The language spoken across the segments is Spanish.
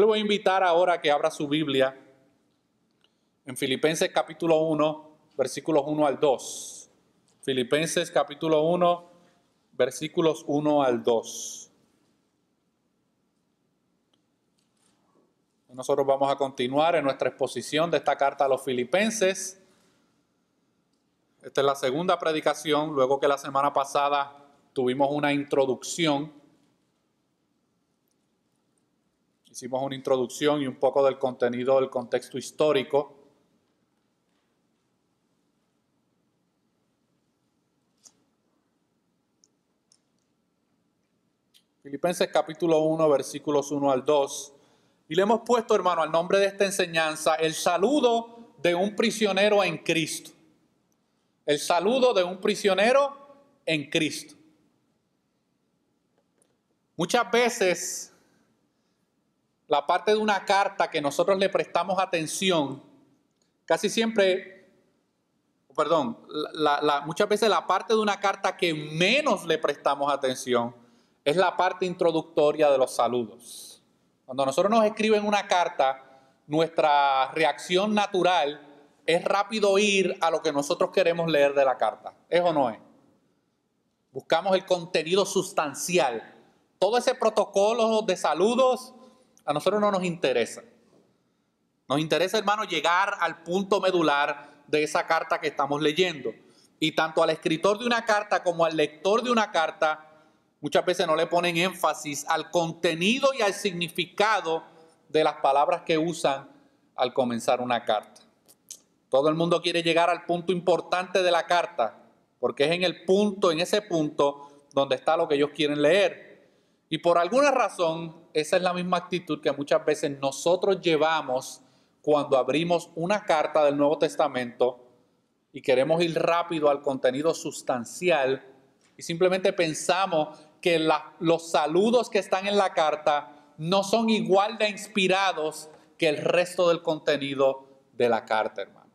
Yo le voy a invitar ahora a que abra su Biblia en Filipenses capítulo 1, versículos 1 al 2. Filipenses capítulo 1, versículos 1 al 2. Nosotros vamos a continuar en nuestra exposición de esta carta a los filipenses. Esta es la segunda predicación, luego que la semana pasada tuvimos una introducción. Hicimos una introducción y un poco del contenido del contexto histórico. Filipenses capítulo 1, versículos 1 al 2. Y le hemos puesto, hermano, al nombre de esta enseñanza, el saludo de un prisionero en Cristo. El saludo de un prisionero en Cristo. Muchas veces, la parte de una carta que nosotros le prestamos atención, casi siempre, muchas veces la parte de una carta que menos le prestamos atención es la parte introductoria de los saludos. Cuando nosotros nos escriben una carta, nuestra reacción natural es rápido ir a lo que nosotros queremos leer de la carta. ¿Es o no es? Buscamos el contenido sustancial. Todo ese protocolo de saludos a nosotros no nos interesa. Nos interesa, hermano, llegar al punto medular de esa carta que estamos leyendo. Y tanto al escritor de una carta como al lector de una carta, muchas veces no le ponen énfasis al contenido y al significado de las palabras que usan al comenzar una carta. Todo el mundo quiere llegar al punto importante de la carta, porque es en ese punto donde está lo que ellos quieren leer. Y por alguna razón, esa es la misma actitud que muchas veces nosotros llevamos cuando abrimos una carta del Nuevo Testamento y queremos ir rápido al contenido sustancial y simplemente pensamos que los saludos que están en la carta no son igual de inspirados que el resto del contenido de la carta, hermano.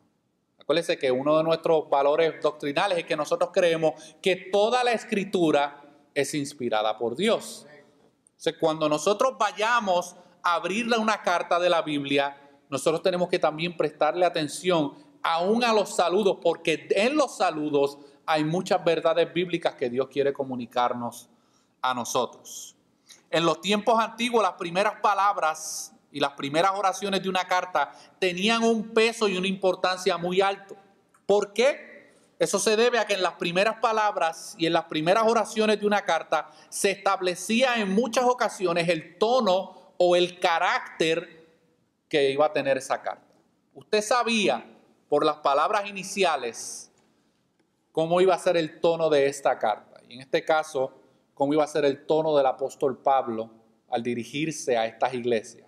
Acuérdense que uno de nuestros valores doctrinales es que nosotros creemos que toda la Escritura es inspirada por Dios. Entonces, cuando nosotros vayamos a abrirle una carta de la Biblia, nosotros tenemos que también prestarle atención aún a los saludos, porque en los saludos hay muchas verdades bíblicas que Dios quiere comunicarnos a nosotros. En los tiempos antiguos, las primeras palabras y las primeras oraciones de una carta tenían un peso y una importancia muy alto. ¿Por qué? Eso se debe a que en las primeras palabras y en las primeras oraciones de una carta se establecía en muchas ocasiones el tono o el carácter que iba a tener esa carta. Usted sabía por las palabras iniciales cómo iba a ser el tono de esta carta. Y en este caso, cómo iba a ser el tono del apóstol Pablo al dirigirse a estas iglesias.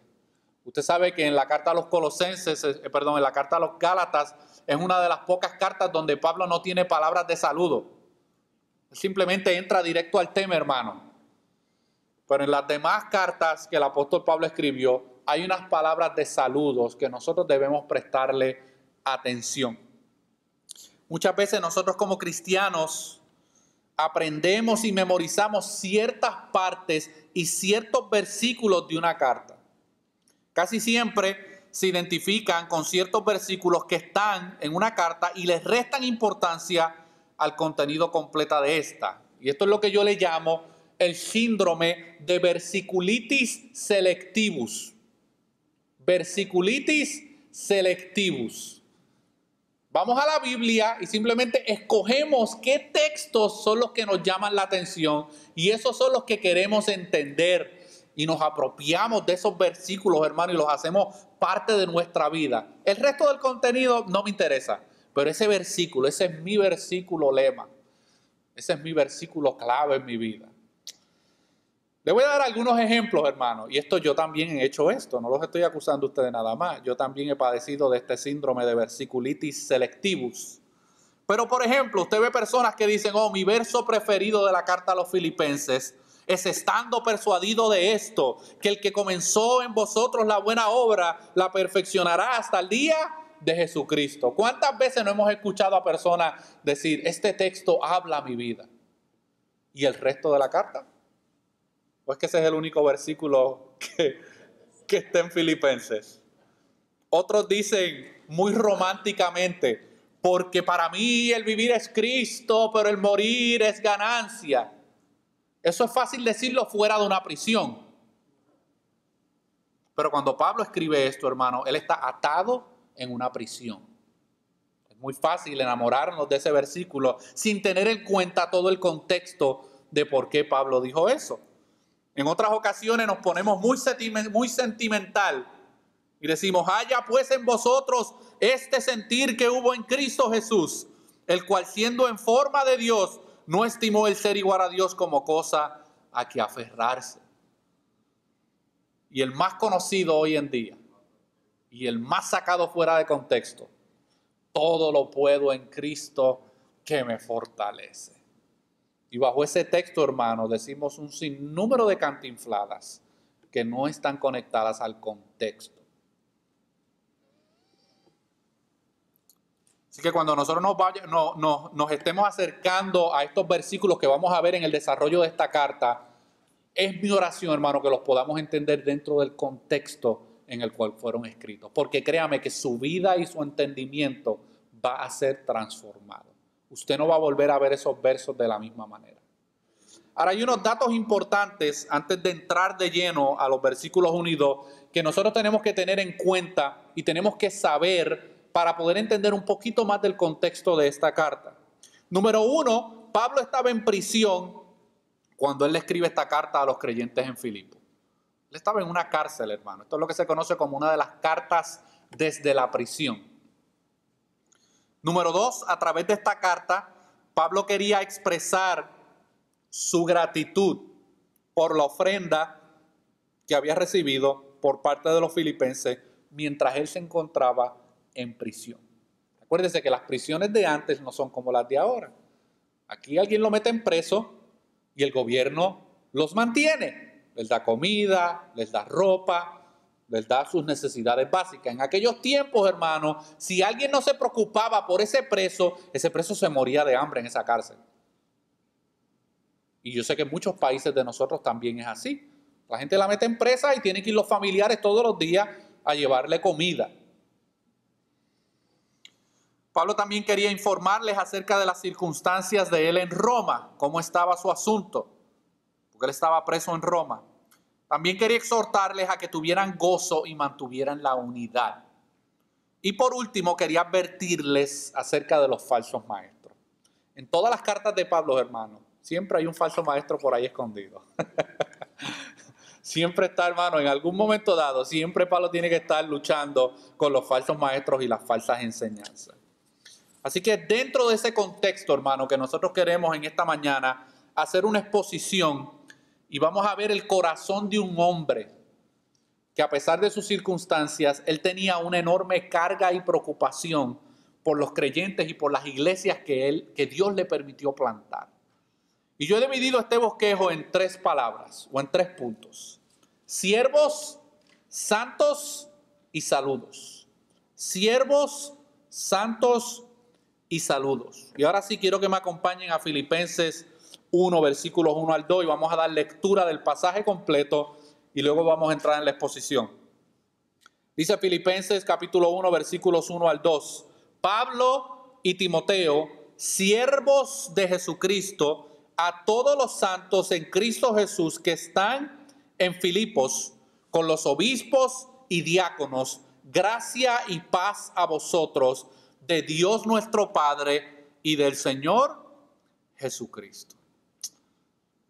Usted sabe que en la carta a los en la carta a los Gálatas es una de las pocas cartas donde Pablo no tiene palabras de saludo. Simplemente entra directo al tema, hermano. Pero en las demás cartas que el apóstol Pablo escribió, hay unas palabras de saludos que nosotros debemos prestarle atención. Muchas veces nosotros como cristianos aprendemos y memorizamos ciertas partes y ciertos versículos de una carta. Casi siempre se identifican con ciertos versículos que están en una carta y les restan importancia al contenido completo de esta. Y esto es lo que yo le llamo el síndrome de versiculitis selectivus. Versiculitis selectivus. Vamos a la Biblia y simplemente escogemos qué textos son los que nos llaman la atención y esos son los que queremos entender. Y nos apropiamos de esos versículos, hermano, y los hacemos parte de nuestra vida. El resto del contenido no me interesa, pero ese versículo, ese es mi versículo lema. Ese es mi versículo clave en mi vida. Le voy a dar algunos ejemplos, hermano, y yo también he hecho esto, no los estoy acusando a ustedes nada más. Yo también he padecido de este síndrome de versiculitis selectivus. Pero, por ejemplo, usted ve personas que dicen, mi verso preferido de la carta a los filipenses es estando persuadido de esto, que el que comenzó en vosotros la buena obra la perfeccionará hasta el día de Jesucristo. ¿Cuántas veces no hemos escuchado a personas decir, este texto habla a mi vida? ¿Y el resto de la carta? ¿O es que ese es el único versículo que está en Filipenses. Otros dicen muy románticamente, porque para mí el vivir es Cristo, pero el morir es ganancia. Eso es fácil decirlo fuera de una prisión. Pero cuando Pablo escribe esto, hermano, él está atado en una prisión. Es muy fácil enamorarnos de ese versículo sin tener en cuenta todo el contexto de por qué Pablo dijo eso. En otras ocasiones nos ponemos muy sentimental y decimos, haya pues en vosotros este sentir que hubo en Cristo Jesús, el cual siendo en forma de Dios, no estimó el ser igual a Dios como cosa a que aferrarse. Y el más conocido hoy en día, y el más sacado fuera de contexto, todo lo puedo en Cristo que me fortalece. Y bajo ese texto, hermano, decimos un sinnúmero de cantinfladas que no están conectadas al contexto. Así que cuando nosotros nos estemos acercando a estos versículos que vamos a ver en el desarrollo de esta carta, es mi oración, hermano, que los podamos entender dentro del contexto en el cual fueron escritos. Porque créame que su vida y su entendimiento va a ser transformado. Usted no va a volver a ver esos versos de la misma manera. Ahora hay unos datos importantes antes de entrar de lleno a los versículos 1 y 2 que nosotros tenemos que tener en cuenta y tenemos que saber para poder entender un poquito más del contexto de esta carta. Número 1, Pablo estaba en prisión cuando él le escribe esta carta a los creyentes en Filipo. Él estaba en una cárcel, hermano. Esto es lo que se conoce como una de las cartas desde la prisión. Número 2, a través de esta carta, Pablo quería expresar su gratitud por la ofrenda que había recibido por parte de los filipenses mientras él se encontraba en prisión. Acuérdense que las prisiones de antes no son como las de ahora. Aquí alguien lo mete en preso y el gobierno los mantiene. Les da comida, les da ropa, les da sus necesidades básicas. En aquellos tiempos, hermano, si alguien no se preocupaba por ese preso se moría de hambre en esa cárcel. Y yo sé que en muchos países de nosotros también es así. La gente la mete en presa y tienen que ir los familiares todos los días a llevarle comida. Pablo también quería informarles acerca de las circunstancias de él en Roma, cómo estaba su asunto, porque él estaba preso en Roma. También quería exhortarles a que tuvieran gozo y mantuvieran la unidad. Y por último, quería advertirles acerca de los falsos maestros. En todas las cartas de Pablo, hermano, siempre hay un falso maestro por ahí escondido. Siempre está, hermano, en algún momento dado, siempre Pablo tiene que estar luchando con los falsos maestros y las falsas enseñanzas. Así que dentro de ese contexto, hermano, que nosotros queremos en esta mañana hacer una exposición y vamos a ver el corazón de un hombre que a pesar de sus circunstancias, él tenía una enorme carga y preocupación por los creyentes y por las iglesias que Dios le permitió plantar. Y yo he dividido este bosquejo en 3 palabras o en 3 puntos. Siervos, santos y saludos. Siervos, santos y saludos. Y ahora sí quiero que me acompañen a Filipenses 1, versículos 1 al 2 y vamos a dar lectura del pasaje completo y luego vamos a entrar en la exposición. Dice Filipenses capítulo 1, versículos 1 al 2. Pablo y Timoteo, siervos de Jesucristo, a todos los santos en Cristo Jesús que están en Filipos, con los obispos y diáconos, gracia y paz a vosotros, de Dios nuestro Padre y del Señor Jesucristo.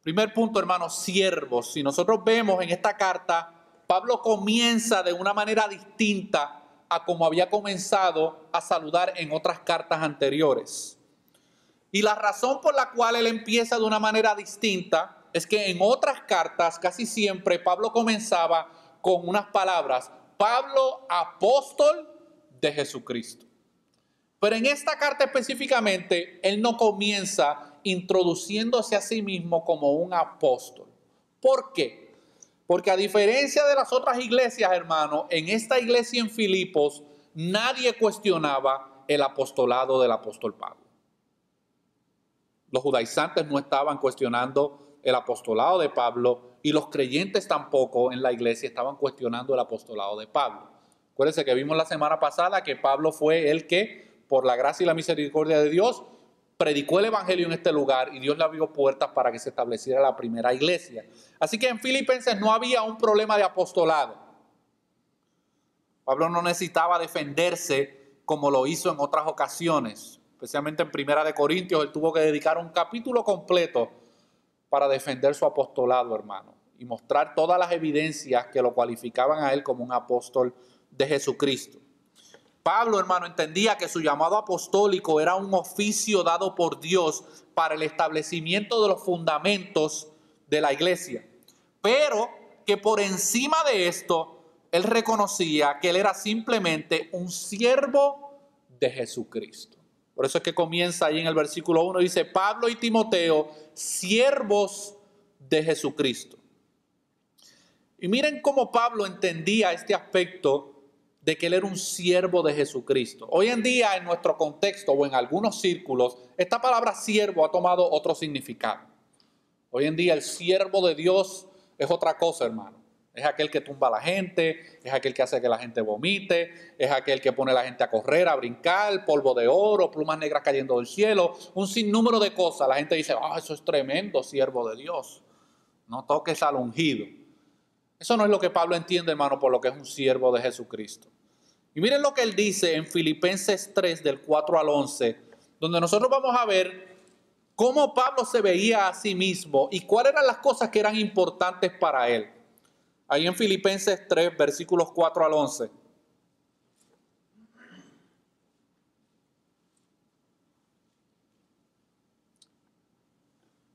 Primer punto, hermanos, siervos. Si nosotros vemos en esta carta, Pablo comienza de una manera distinta a como había comenzado a saludar en otras cartas anteriores. Y la razón por la cual él empieza de una manera distinta es que en otras cartas casi siempre Pablo comenzaba con unas palabras: Pablo, apóstol de Jesucristo. Pero en esta carta específicamente, él no comienza introduciéndose a sí mismo como un apóstol. ¿Por qué? Porque a diferencia de las otras iglesias, hermano, en esta iglesia en Filipos, nadie cuestionaba el apostolado del apóstol Pablo. Los judaizantes no estaban cuestionando el apostolado de Pablo y los creyentes tampoco en la iglesia estaban cuestionando el apostolado de Pablo. Acuérdense que vimos la semana pasada que Pablo fue el que, por la gracia y la misericordia de Dios, predicó el evangelio en este lugar y Dios le abrió puertas para que se estableciera la primera iglesia. Así que en Filipenses no había un problema de apostolado. Pablo no necesitaba defenderse como lo hizo en otras ocasiones, especialmente en Primera de Corintios. Él tuvo que dedicar un capítulo completo para defender su apostolado, hermano, y mostrar todas las evidencias que lo cualificaban a él como un apóstol de Jesucristo. Pablo, hermano, entendía que su llamado apostólico era un oficio dado por Dios para el establecimiento de los fundamentos de la iglesia, pero que por encima de esto, él reconocía que él era simplemente un siervo de Jesucristo. Por eso es que comienza ahí en el versículo 1, dice, Pablo y Timoteo, siervos de Jesucristo. Y miren cómo Pablo entendía este aspecto de que él era un siervo de Jesucristo. Hoy en día, en nuestro contexto o en algunos círculos, esta palabra siervo ha tomado otro significado. Hoy en día el siervo de Dios es otra cosa, hermano. Es aquel que tumba a la gente, es aquel que hace que la gente vomite, es aquel que pone a la gente a correr, a brincar, polvo de oro, plumas negras cayendo del cielo, un sinnúmero de cosas. La gente dice, eso es tremendo, siervo de Dios. No toques al ungido. Eso no es lo que Pablo entiende, hermano, por lo que es un siervo de Jesucristo. Y miren lo que él dice en Filipenses 3, del 4 al 11, donde nosotros vamos a ver cómo Pablo se veía a sí mismo y cuáles eran las cosas que eran importantes para él. Ahí en Filipenses 3, versículos 4 al 11.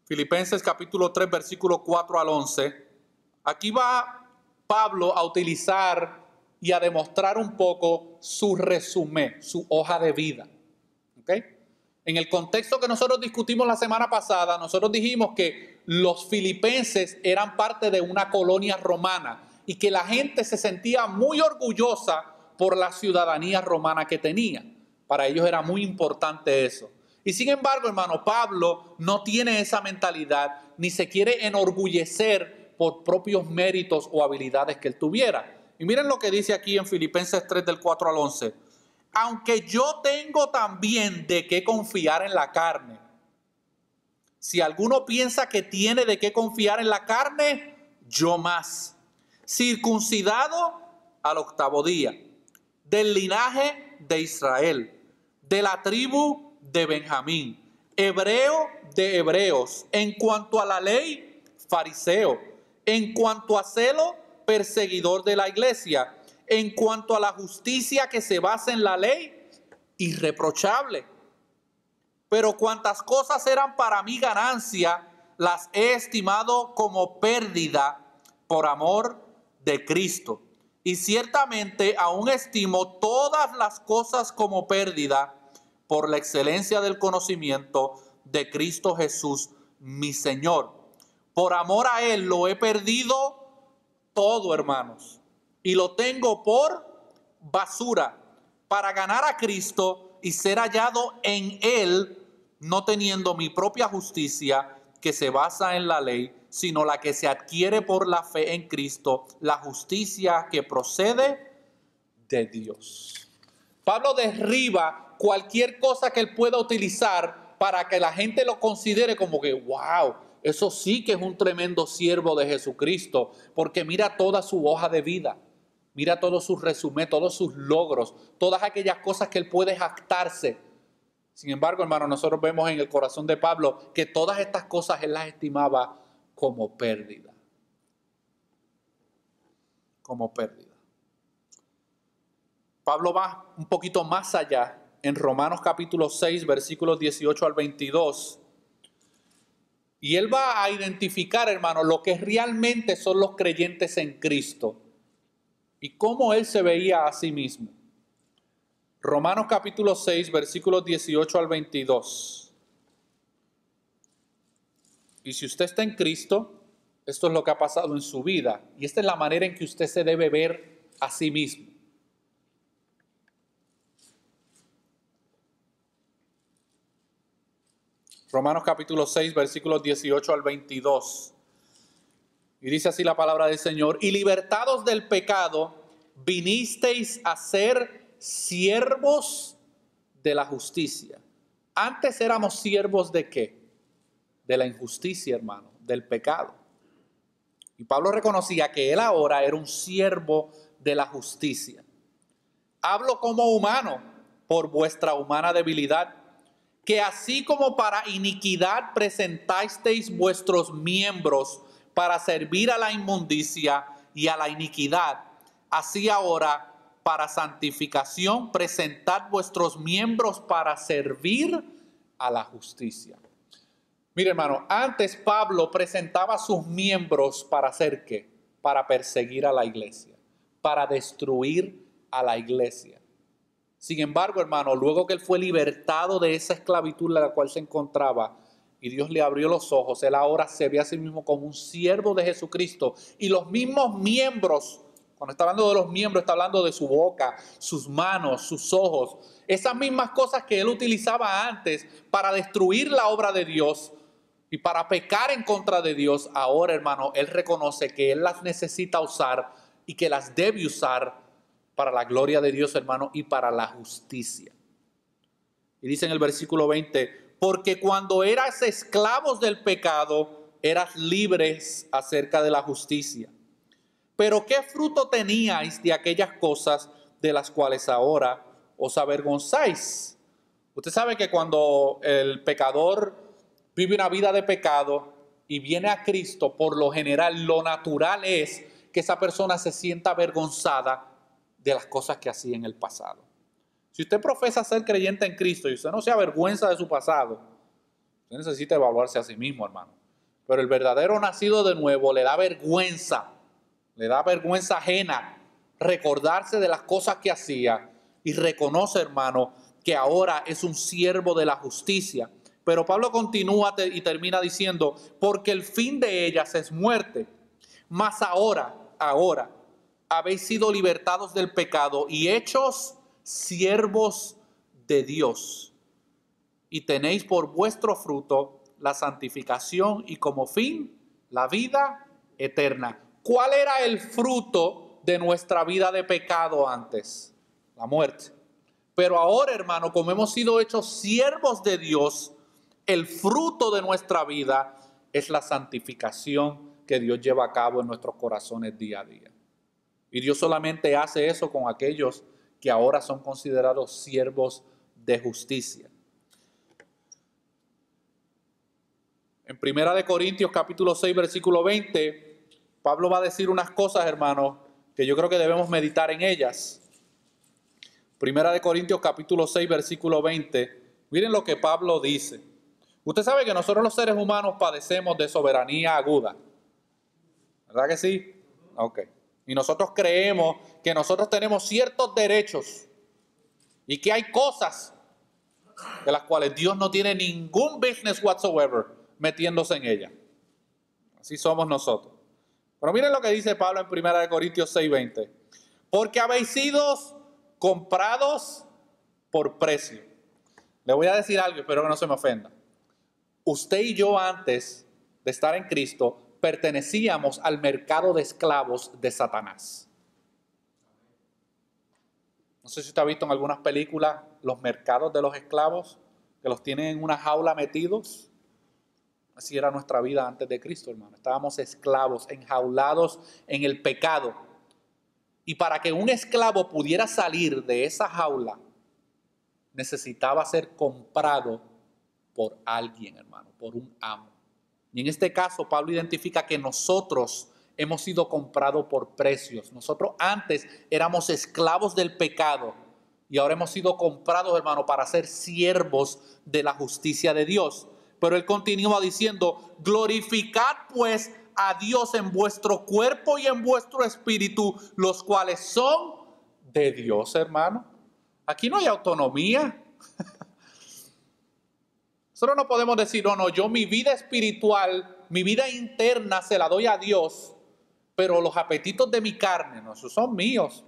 Filipenses capítulo 3, versículo 4 al 11. Aquí va Pablo a utilizar y a demostrar un poco su resumen, su hoja de vida. ¿Okay? En el contexto que nosotros discutimos la semana pasada, nosotros dijimos que los filipenses eran parte de una colonia romana y que la gente se sentía muy orgullosa por la ciudadanía romana que tenía. Para ellos era muy importante eso. Y sin embargo, hermano, Pablo no tiene esa mentalidad ni se quiere enorgullecer por propios méritos o habilidades que él tuviera. Y miren lo que dice aquí en Filipenses 3 del 4 al 11. Aunque yo tengo también de qué confiar en la carne. Si alguno piensa que tiene de qué confiar en la carne, yo más. Circuncidado al 8º día, del linaje de Israel, de la tribu de Benjamín, hebreo de hebreos, en cuanto a la ley, fariseo, en cuanto a celo, perseguidor de la iglesia, en cuanto a la justicia que se basa en la ley, irreprochable. Pero cuantas cosas eran para mí ganancia, las he estimado como pérdida por amor de Cristo. Y ciertamente aún estimo todas las cosas como pérdida por la excelencia del conocimiento de Cristo Jesús, mi Señor. Por amor a Él lo he perdido todo, hermanos, y lo tengo por basura para ganar a Cristo y ser hallado en Él, no teniendo mi propia justicia que se basa en la ley, sino la que se adquiere por la fe en Cristo, la justicia que procede de Dios. Pablo derriba cualquier cosa que él pueda utilizar para que la gente lo considere como que, wow, eso sí que es un tremendo siervo de Jesucristo, porque mira toda su hoja de vida, mira todo su resumen, todos sus logros, todas aquellas cosas que él puede jactarse. Sin embargo, hermano, nosotros vemos en el corazón de Pablo que todas estas cosas él las estimaba como pérdida. Como pérdida. Pablo va un poquito más allá en Romanos capítulo 6, versículos 18 al 22. Y él va a identificar, hermano, lo que realmente son los creyentes en Cristo y cómo él se veía a sí mismo. Romanos capítulo 6, versículos 18 al 22. Y si usted está en Cristo, esto es lo que ha pasado en su vida. Y esta es la manera en que usted se debe ver a sí mismo. Romanos capítulo 6, versículos 18 al 22. Y dice así la palabra del Señor: y libertados del pecado, vinisteis a ser siervos de la justicia. Antes éramos siervos ¿de qué? De la injusticia, hermano, del pecado. Y Pablo reconocía que él ahora era un siervo de la justicia. Hablo como humano por vuestra humana debilidad, que así como para iniquidad presentasteis vuestros miembros para servir a la inmundicia y a la iniquidad, así ahora para santificación presentad vuestros miembros para servir a la justicia. Mire, hermano, antes Pablo presentaba sus miembros para hacer ¿qué? Para perseguir a la iglesia, para destruir a la iglesia. Sin embargo, hermano, luego que él fue libertado de esa esclavitud en la cual se encontraba y Dios le abrió los ojos, él ahora se ve a sí mismo como un siervo de Jesucristo. Y los mismos miembros, cuando está hablando de los miembros, está hablando de su boca, sus manos, sus ojos, esas mismas cosas que él utilizaba antes para destruir la obra de Dios y para pecar en contra de Dios, ahora, hermano, él reconoce que él las necesita usar y que las debe usar para la gloria de Dios, hermano, y para la justicia. Y dice en el versículo 20, porque cuando eras esclavos del pecado, eras libres acerca de la justicia. Pero ¿qué fruto teníais de aquellas cosas de las cuales ahora os avergonzáis? Usted sabe que cuando el pecador vive una vida de pecado y viene a Cristo, por lo general, lo natural es que esa persona se sienta avergonzada de las cosas que hacía en el pasado. Si usted profesa ser creyente en Cristo y usted no se avergüenza de su pasado, usted necesita evaluarse a sí mismo, hermano. Pero el verdadero nacido de nuevo le da vergüenza ajena recordarse de las cosas que hacía y reconoce, hermano, que ahora es un siervo de la justicia. Pero Pablo continúa y termina diciendo, porque el fin de ellas es muerte. Mas ahora, habéis sido libertados del pecado y hechos siervos de Dios. Y tenéis por vuestro fruto la santificación y como fin la vida eterna. ¿Cuál era el fruto de nuestra vida de pecado antes? La muerte. Pero ahora, hermano, como hemos sido hechos siervos de Dios, el fruto de nuestra vida es la santificación que Dios lleva a cabo en nuestros corazones día a día. Y Dios solamente hace eso con aquellos que ahora son considerados siervos de justicia. En 1 Corintios capítulo 6, versículo 20, Pablo va a decir unas cosas, hermanos, que yo creo que debemos meditar en ellas. 1 Corintios capítulo 6, versículo 20, miren lo que Pablo dice. Usted sabe que nosotros los seres humanos padecemos de soberanía aguda, ¿verdad que sí? Ok. Y nosotros creemos que nosotros tenemos ciertos derechos y que hay cosas de las cuales Dios no tiene ningún business whatsoever metiéndose en ellas. Así somos nosotros. Pero miren lo que dice Pablo en 1 Corintios 6:20. Porque habéis sido comprados por precio. Le voy a decir algo, espero que no se me ofenda. Usted y yo antes de estar en Cristo pertenecíamos al mercado de esclavos de Satanás. No sé si usted ha visto en algunas películas los mercados de los esclavos, que los tienen en una jaula metidos. Así era nuestra vida antes de Cristo, hermano. Estábamos esclavos, enjaulados en el pecado. Y para que un esclavo pudiera salir de esa jaula, necesitaba ser comprado por alguien, hermano, por un amo. Y en este caso, Pablo identifica que nosotros hemos sido comprados por precios. Nosotros antes éramos esclavos del pecado y ahora hemos sido comprados, hermano, para ser siervos de la justicia de Dios. Pero él continúa diciendo, glorificad pues a Dios en vuestro cuerpo y en vuestro espíritu, los cuales son de Dios, hermano. Aquí no hay autonomía. Nosotros no podemos decir, no, yo mi vida espiritual, mi vida interna se la doy a Dios, pero los apetitos de mi carne, no, esos son míos.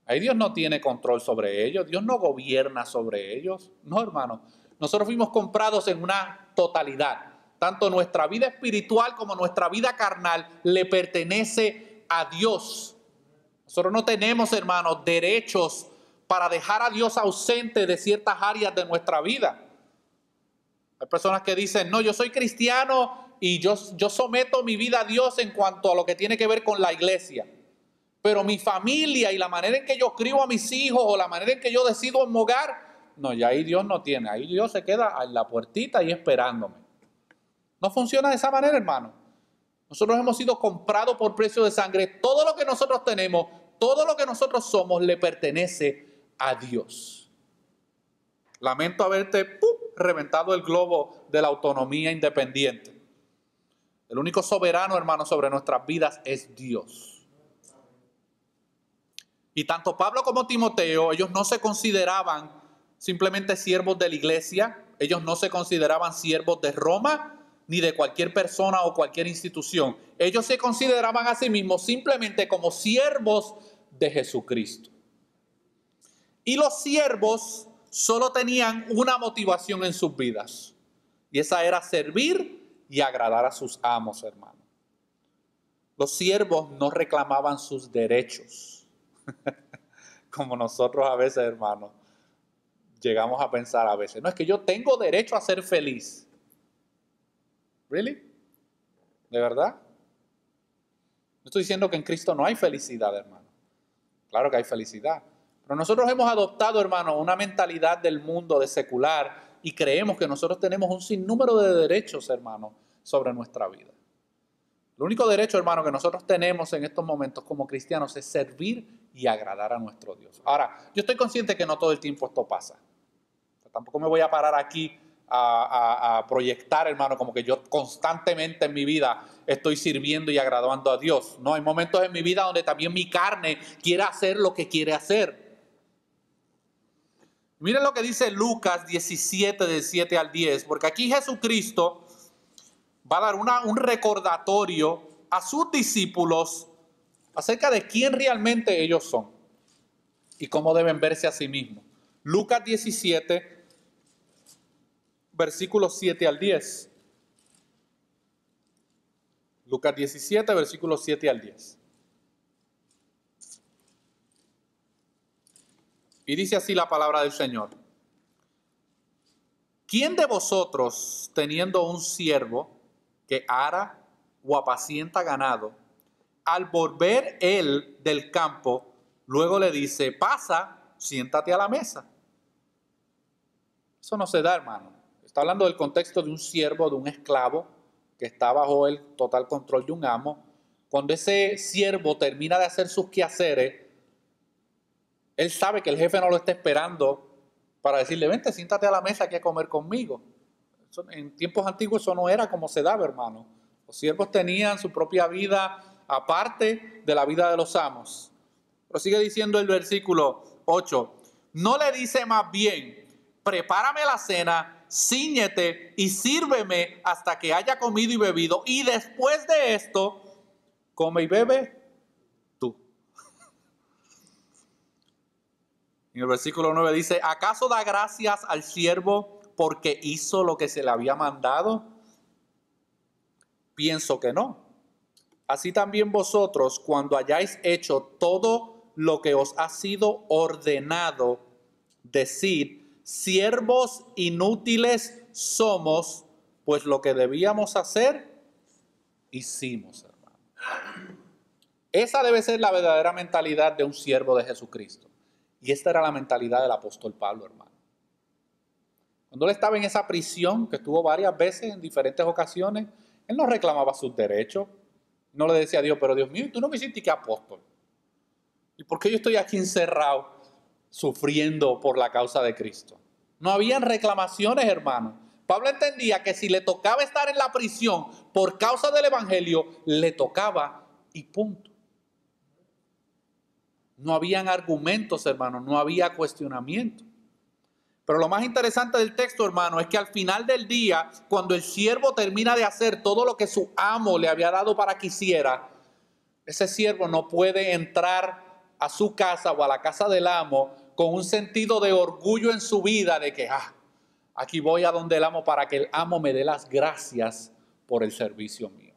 Ahí Dios no tiene control sobre ellos, Dios no gobierna sobre ellos. No, hermano. Nosotros fuimos comprados en una totalidad. Tanto nuestra vida espiritual como nuestra vida carnal le pertenece a Dios. Nosotros no tenemos, hermanos, derechos para dejar a Dios ausente de ciertas áreas de nuestra vida. Hay personas que dicen, no, yo soy cristiano y yo someto mi vida a Dios en cuanto a lo que tiene que ver con la iglesia. Pero mi familia y la manera en que yo crío a mis hijos o la manera en que yo decido en mi hogar, no, ya ahí Dios no tiene. Ahí Dios se queda en la puertita y esperándome. No funciona de esa manera, hermano. Nosotros hemos sido comprados por precio de sangre. Todo lo que nosotros tenemos, todo lo que nosotros somos, le pertenece a Dios. Lamento haberte reventado el globo de la autonomía independiente. El único soberano, hermano, sobre nuestras vidas es Dios. Y tanto Pablo como Timoteo, ellos no se consideraban simplemente siervos de la iglesia, ellos no se consideraban siervos de Roma, ni de cualquier persona o cualquier institución. Ellos se consideraban a sí mismos simplemente como siervos de Jesucristo. Y los siervos solo tenían una motivación en sus vidas, y esa era servir y agradar a sus amos, hermano. Los siervos no reclamaban sus derechos. Como nosotros a veces, hermanos, llegamos a pensar a veces. No, es que yo tengo derecho a ser feliz. ¿Really? ¿De verdad? No estoy diciendo que en Cristo no hay felicidad, hermano. Claro que hay felicidad. Pero nosotros hemos adoptado, hermano, una mentalidad del mundo, de secular, y creemos que nosotros tenemos un sinnúmero de derechos, hermano, sobre nuestra vida. El único derecho, hermano, que nosotros tenemos en estos momentos como cristianos es servir y agradar a nuestro Dios. Ahora, yo estoy consciente que no todo el tiempo esto pasa. Tampoco me voy a parar aquí a proyectar, hermano, como que yo constantemente en mi vida estoy sirviendo y agradando a Dios. No, hay momentos en mi vida donde también mi carne quiere hacer lo que quiere hacer. Miren lo que dice Lucas 17, del 7 al 10, porque aquí Jesucristo va a dar un recordatorio a sus discípulos acerca de quién realmente ellos son y cómo deben verse a sí mismos. Lucas 17, versículos 7 al 10. Lucas 17, versículos 7 al 10. Y dice así la palabra del Señor. ¿Quién de vosotros, teniendo un siervo que ara o apacienta ganado, al volver él del campo, luego le dice, pasa, siéntate a la mesa? Eso no se da, hermano. Está hablando del contexto de un siervo, de un esclavo, que está bajo el total control de un amo. Cuando ese siervo termina de hacer sus quehaceres, él sabe que el jefe no lo está esperando para decirle, vente, siéntate a la mesa aquí a comer conmigo. En tiempos antiguos eso no era como se daba, hermano. Los siervos tenían su propia vida aparte de la vida de los amos. Pero sigue diciendo el versículo 8. No le dice más bien, prepárame la cena, cíñete y sírveme hasta que haya comido y bebido. Y después de esto, come y bebe tú. En el versículo 9 dice, ¿acaso da gracias al siervo porque hizo lo que se le había mandado? Pienso que no. Así también vosotros, cuando hayáis hecho todo lo que os ha sido ordenado, decid, siervos inútiles somos, pues lo que debíamos hacer, hicimos, hermano. Esa debe ser la verdadera mentalidad de un siervo de Jesucristo. Y esta era la mentalidad del apóstol Pablo, hermano. Cuando él estaba en esa prisión, que estuvo varias veces en diferentes ocasiones, él no reclamaba sus derechos. No le decía a Dios, pero Dios mío, tú no me hiciste que apóstol. ¿Y por qué yo estoy aquí encerrado, sufriendo por la causa de Cristo? No habían reclamaciones, hermano. Pablo entendía que si le tocaba estar en la prisión por causa del evangelio, le tocaba y punto. No habían argumentos, hermano, no había cuestionamiento. Pero lo más interesante del texto, hermano, es que al final del día, cuando el siervo termina de hacer todo lo que su amo le había dado para que hiciera, ese siervo no puede entrar a su casa o a la casa del amo con un sentido de orgullo en su vida de que, Aquí voy a donde el amo para que el amo me dé las gracias por el servicio mío.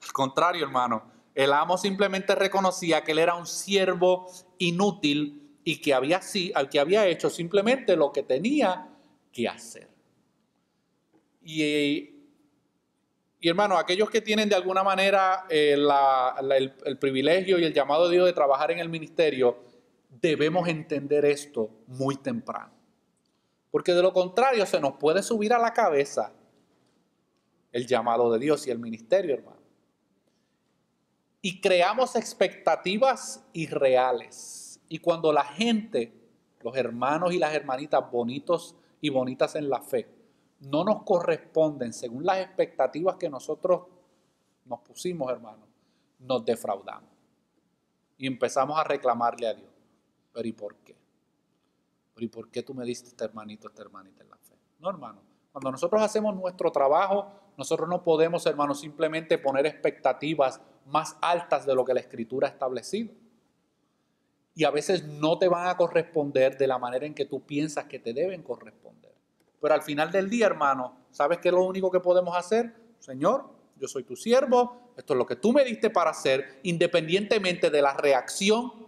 Al contrario, hermano, el amo simplemente reconocía que él era un siervo inútil y que al que había hecho simplemente lo que tenía que hacer. Y hermano, aquellos que tienen de alguna manera el privilegio y el llamado de Dios de trabajar en el ministerio, debemos entender esto muy temprano. Porque de lo contrario se nos puede subir a la cabeza el llamado de Dios y el ministerio, hermano. Y creamos expectativas irreales. Y cuando la gente, los hermanos y las hermanitas bonitos y bonitas en la fe, no nos corresponden según las expectativas que nosotros nos pusimos, hermano, nos defraudamos. Y empezamos a reclamarle a Dios. ¿Pero y por qué? ¿Pero y por qué tú me diste esta hermanita en la fe? No, hermano. Cuando nosotros hacemos nuestro trabajo, nosotros no podemos, hermano, simplemente poner expectativas más altas de lo que la Escritura ha establecido. Y a veces no te van a corresponder de la manera en que tú piensas que te deben corresponder. Pero al final del día, hermano, ¿sabes qué es lo único que podemos hacer? Señor, yo soy tu siervo, esto es lo que tú me diste para hacer, independientemente de la reacción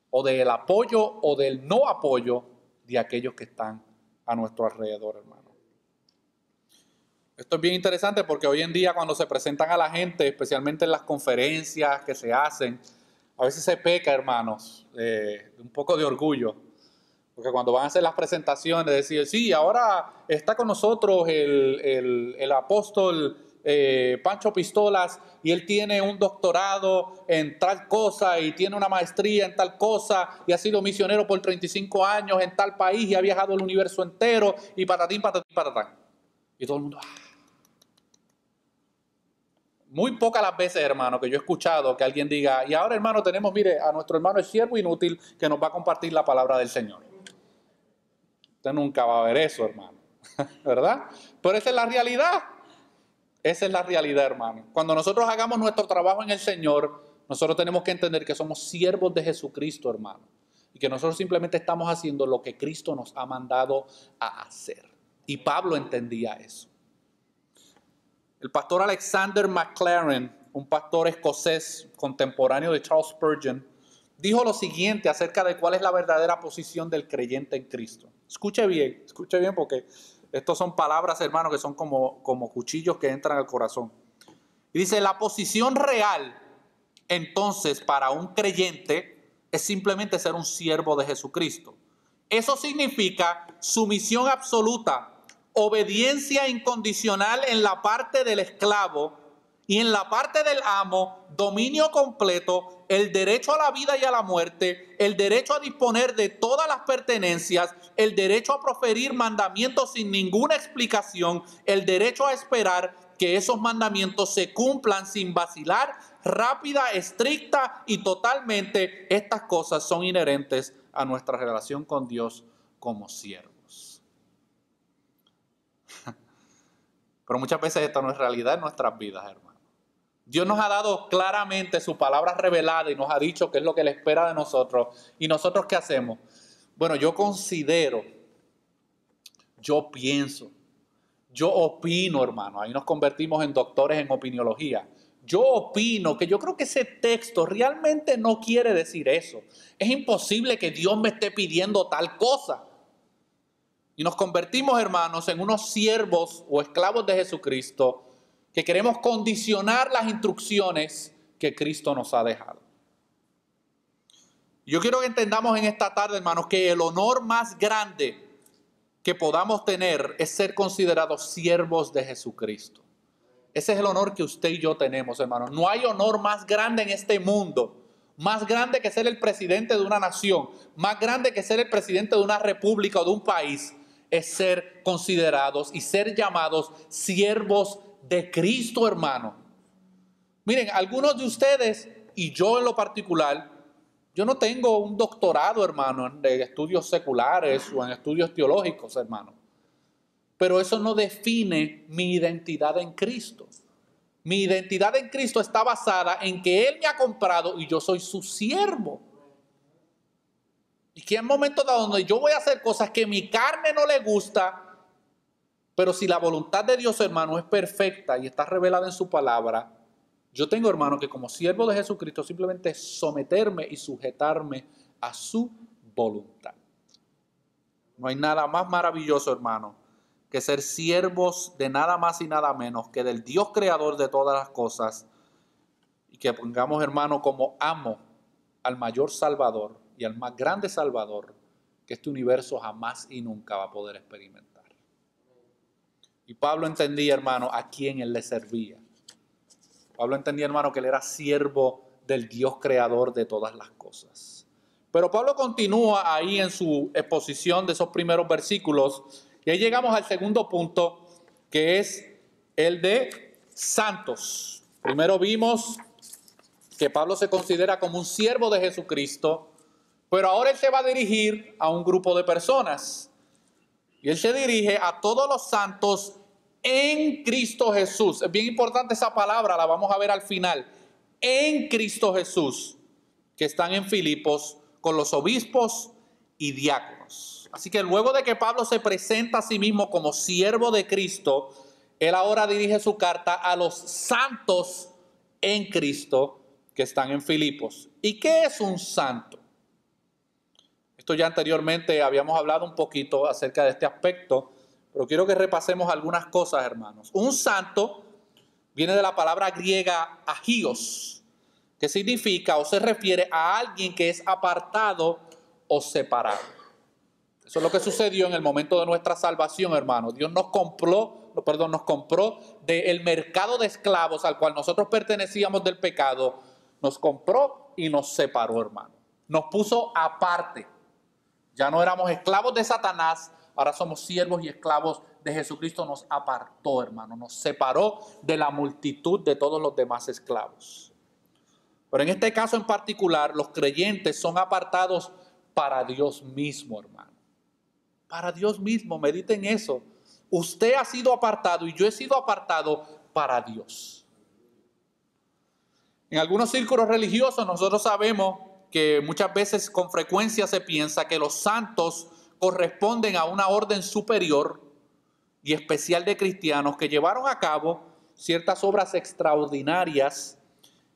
o del apoyo o del no apoyo de aquellos que están a nuestro alrededor, hermano. Esto es bien interesante porque hoy en día cuando se presentan a la gente, especialmente en las conferencias que se hacen, a veces se peca, hermanos, un poco de orgullo. Porque cuando van a hacer las presentaciones, decir, sí, ahora está con nosotros el apóstol Pancho Pistolas y él tiene un doctorado en tal cosa y tiene una maestría en tal cosa y ha sido misionero por 35 años en tal país y ha viajado el universo entero y patatín, patatín, patatán. Y todo el mundo... Muy pocas las veces, hermano, que yo he escuchado que alguien diga, y ahora, hermano, tenemos, mire, a nuestro hermano el siervo inútil que nos va a compartir la palabra del Señor. Usted nunca va a ver eso, hermano, ¿verdad? Pero esa es la realidad. Esa es la realidad, hermano. Cuando nosotros hagamos nuestro trabajo en el Señor, nosotros tenemos que entender que somos siervos de Jesucristo, hermano. Y que nosotros simplemente estamos haciendo lo que Cristo nos ha mandado a hacer. Y Pablo entendía eso. El pastor Alexander MacLaren, un pastor escocés contemporáneo de Charles Spurgeon, dijo lo siguiente acerca de cuál es la verdadera posición del creyente en Cristo. Escuche bien porque estas son palabras, hermanos, que son como cuchillos que entran al corazón. Y dice, la posición real, entonces, para un creyente es simplemente ser un siervo de Jesucristo. Eso significa sumisión absoluta, obediencia incondicional en la parte del esclavo y en la parte del amo, dominio completo, el derecho a la vida y a la muerte, el derecho a disponer de todas las pertenencias, el derecho a proferir mandamientos sin ninguna explicación, el derecho a esperar que esos mandamientos se cumplan sin vacilar, rápida, estricta y totalmente. Estas cosas son inherentes a nuestra relación con Dios como siervos. Pero muchas veces esto no es realidad en nuestras vidas, hermano. Dios nos ha dado claramente su palabra revelada y nos ha dicho qué es lo que Él espera de nosotros. ¿Y nosotros qué hacemos? Bueno, yo considero, yo pienso, yo opino, hermano. Ahí nos convertimos en doctores en opiniología. Yo opino que yo creo que ese texto realmente no quiere decir eso. Es imposible que Dios me esté pidiendo tal cosa. Y nos convertimos, hermanos, en unos siervos o esclavos de Jesucristo que queremos condicionar las instrucciones que Cristo nos ha dejado. Yo quiero que entendamos en esta tarde, hermanos, que el honor más grande que podamos tener es ser considerados siervos de Jesucristo. Ese es el honor que usted y yo tenemos, hermanos. No hay honor más grande en este mundo, más grande que ser el presidente de una nación, más grande que ser el presidente de una república o de un país, es ser considerados y ser llamados siervos de Cristo, hermano. Miren, algunos de ustedes, y yo en lo particular, yo no tengo un doctorado, hermano, en estudios seculares o en estudios teológicos, hermano. Pero eso no define mi identidad en Cristo. Mi identidad en Cristo está basada en que Él me ha comprado y yo soy su siervo. Y que hay momentos donde yo voy a hacer cosas que mi carne no le gusta, pero si la voluntad de Dios, hermano, es perfecta y está revelada en su palabra, yo tengo, hermano, que como siervo de Jesucristo simplemente someterme y sujetarme a su voluntad. No hay nada más maravilloso, hermano, que ser siervos de nada más y nada menos que del Dios creador de todas las cosas, y que pongamos, hermano, como amo al mayor Salvador y al más grande Salvador que este universo jamás y nunca va a poder experimentar. Y Pablo entendía, hermano, a quién él le servía. Pablo entendía, hermano, que él era siervo del Dios creador de todas las cosas. Pero Pablo continúa ahí en su exposición de esos primeros versículos, y ahí llegamos al segundo punto, que es el de santos. Primero vimos que Pablo se considera como un siervo de Jesucristo, pero ahora él se va a dirigir a un grupo de personas. Y él se dirige a todos los santos en Cristo Jesús. Es bien importante esa palabra, la vamos a ver al final. En Cristo Jesús, que están en Filipos con los obispos y diáconos. Así que luego de que Pablo se presenta a sí mismo como siervo de Cristo, él ahora dirige su carta a los santos en Cristo que están en Filipos. ¿Y qué es un santo? Esto ya anteriormente habíamos hablado un poquito acerca de este aspecto, pero quiero que repasemos algunas cosas, hermanos. Un santo viene de la palabra griega agios, que significa o se refiere a alguien que es apartado o separado. Eso es lo que sucedió en el momento de nuestra salvación, hermanos. Dios nos compró del mercado de esclavos al cual nosotros pertenecíamos del pecado. Nos compró y nos separó, hermano. Nos puso aparte. Ya no éramos esclavos de Satanás, ahora somos siervos y esclavos de Jesucristo. Nos apartó, hermano, nos separó de la multitud de todos los demás esclavos. Pero en este caso en particular, los creyentes son apartados para Dios mismo, hermano. Para Dios mismo, mediten eso. Usted ha sido apartado y yo he sido apartado para Dios. En algunos círculos religiosos nosotros sabemos que muchas veces con frecuencia se piensa que los santos corresponden a una orden superior y especial de cristianos que llevaron a cabo ciertas obras extraordinarias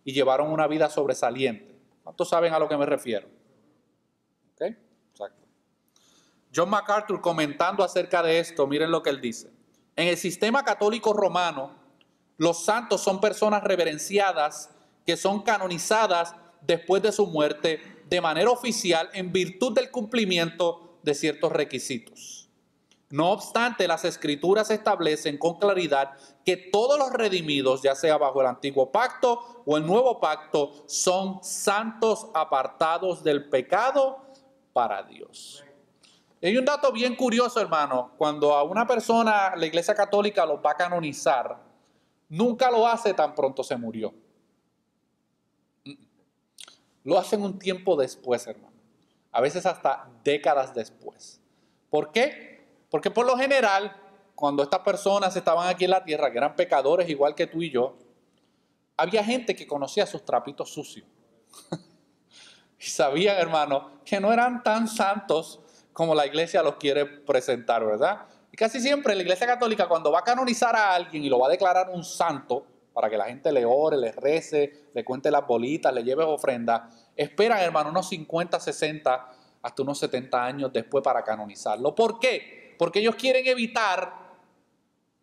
y llevaron una vida sobresaliente. ¿Cuántos saben a lo que me refiero? ¿Ok? Exacto. John MacArthur, comentando acerca de esto, miren lo que él dice. En el sistema católico romano, los santos son personas reverenciadas que son canonizadas después de su muerte de manera oficial en virtud del cumplimiento de ciertos requisitos. No obstante, las escrituras establecen con claridad que todos los redimidos, ya sea bajo el antiguo pacto o el nuevo pacto, son santos apartados del pecado para Dios. Y hay un dato bien curioso, hermano. Cuando a una persona la Iglesia Católica los va a canonizar, nunca lo hace tan pronto se murió. Lo hacen un tiempo después, hermano. A veces hasta décadas después. ¿Por qué? Porque por lo general, cuando estas personas estaban aquí en la tierra, que eran pecadores igual que tú y yo, había gente que conocía sus trapitos sucios. Y sabían, hermano, que no eran tan santos como la iglesia los quiere presentar, ¿verdad? Y casi siempre la Iglesia Católica, cuando va a canonizar a alguien y lo va a declarar un santo, para que la gente le ore, le rece, le cuente las bolitas, le lleve ofrendas, esperan, hermano, unos 50, 60, hasta unos 70 años después para canonizarlo. ¿Por qué? Porque ellos quieren evitar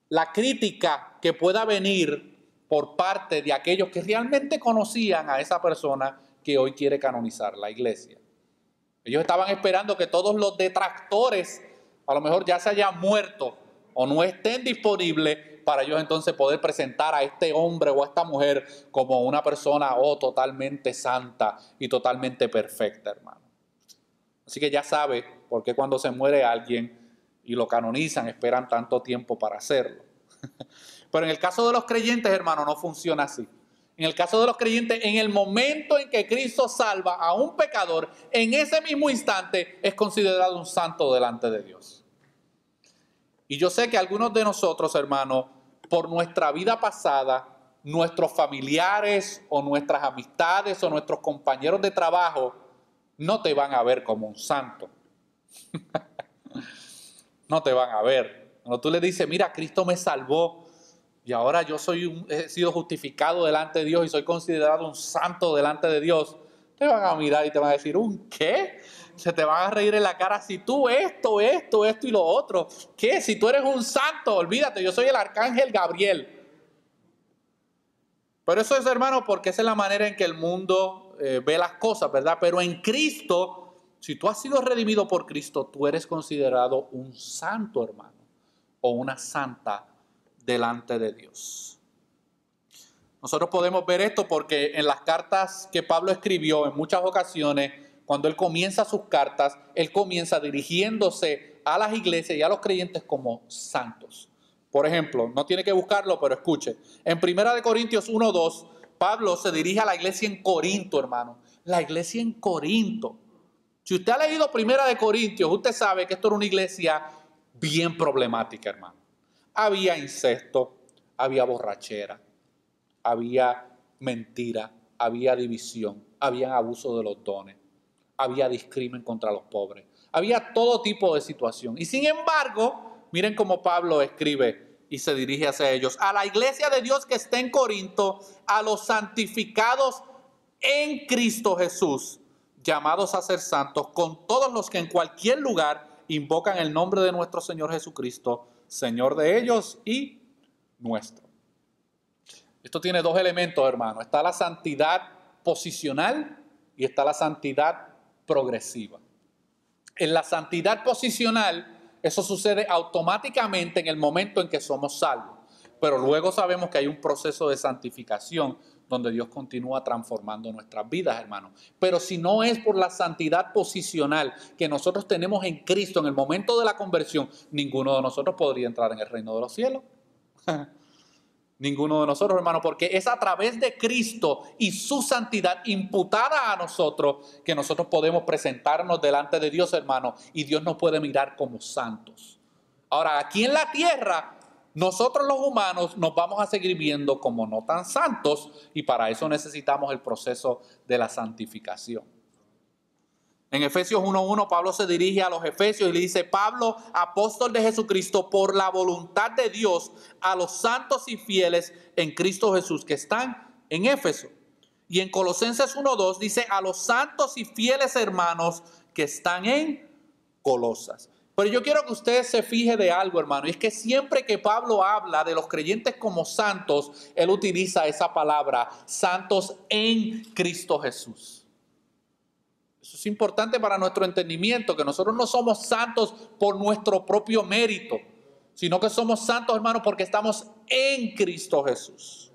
la crítica que pueda venir por parte de aquellos que realmente conocían a esa persona que hoy quiere canonizar la iglesia. Ellos estaban esperando que todos los detractores a lo mejor ya se hayan muerto o no estén disponibles para ellos entonces poder presentar a este hombre o a esta mujer como una persona totalmente santa y totalmente perfecta, hermano. Así que ya sabe por qué cuando se muere alguien y lo canonizan esperan tanto tiempo para hacerlo. Pero en el caso de los creyentes, hermano, no funciona así. En el caso de los creyentes, en el momento en que Cristo salva a un pecador, en ese mismo instante es considerado un santo delante de Dios. Y yo sé que algunos de nosotros, hermano, por nuestra vida pasada, nuestros familiares o nuestras amistades o nuestros compañeros de trabajo no te van a ver como un santo. No te van a ver. Cuando tú le dices, mira, Cristo me salvó y ahora yo he sido justificado delante de Dios y soy considerado un santo delante de Dios, te van a mirar y te van a decir, ¿un qué? Se te van a reír en la cara si tú esto y lo otro. ¿Qué? Si tú eres un santo, olvídate, yo soy el arcángel Gabriel. Pero eso es, hermano, porque esa es la manera en que el mundo ve las cosas, ¿verdad? Pero en Cristo, si tú has sido redimido por Cristo, tú eres considerado un santo, hermano, o una santa delante de Dios. Nosotros podemos ver esto porque en las cartas que Pablo escribió, en muchas ocasiones, cuando él comienza sus cartas, él comienza dirigiéndose a las iglesias y a los creyentes como santos. Por ejemplo, no tiene que buscarlo, pero escuche. En 1 Corintios 1:2, Pablo se dirige a la iglesia en Corinto, hermano. La iglesia en Corinto. Si usted ha leído 1 Corintios, usted sabe que esto era una iglesia bien problemática, hermano. Había incesto, había borrachera, había mentira, había división, había abuso de los dones, había discrimen contra los pobres, había todo tipo de situación. Y sin embargo, miren cómo Pablo escribe y se dirige hacia ellos. A la iglesia de Dios que está en Corinto, a los santificados en Cristo Jesús, llamados a ser santos, con todos los que en cualquier lugar invocan el nombre de nuestro Señor Jesucristo, Señor de ellos y nuestro. Esto tiene dos elementos, hermano. Está la santidad posicional y está la santidad progresiva. En la santidad posicional, eso sucede automáticamente en el momento en que somos salvos. Pero luego sabemos que hay un proceso de santificación donde Dios continúa transformando nuestras vidas, hermano. Pero si no es por la santidad posicional que nosotros tenemos en Cristo en el momento de la conversión, ninguno de nosotros podría entrar en el reino de los cielos. Ninguno de nosotros, hermano, porque es a través de Cristo y su santidad imputada a nosotros que nosotros podemos presentarnos delante de Dios, hermano, y Dios nos puede mirar como santos. Ahora, aquí en la tierra, nosotros los humanos nos vamos a seguir viendo como no tan santos y para eso necesitamos el proceso de la santificación. En Efesios 1:1 Pablo se dirige a los efesios y le dice, Pablo, apóstol de Jesucristo, por la voluntad de Dios, a los santos y fieles en Cristo Jesús que están en Éfeso. Y en Colosenses 1:2 dice, a los santos y fieles hermanos que están en Colosas. Pero yo quiero que usted se fije de algo, hermano, y es que siempre que Pablo habla de los creyentes como santos, él utiliza esa palabra, santos en Cristo Jesús. Eso es importante para nuestro entendimiento, que nosotros no somos santos por nuestro propio mérito, sino que somos santos, hermanos, porque estamos en Cristo Jesús.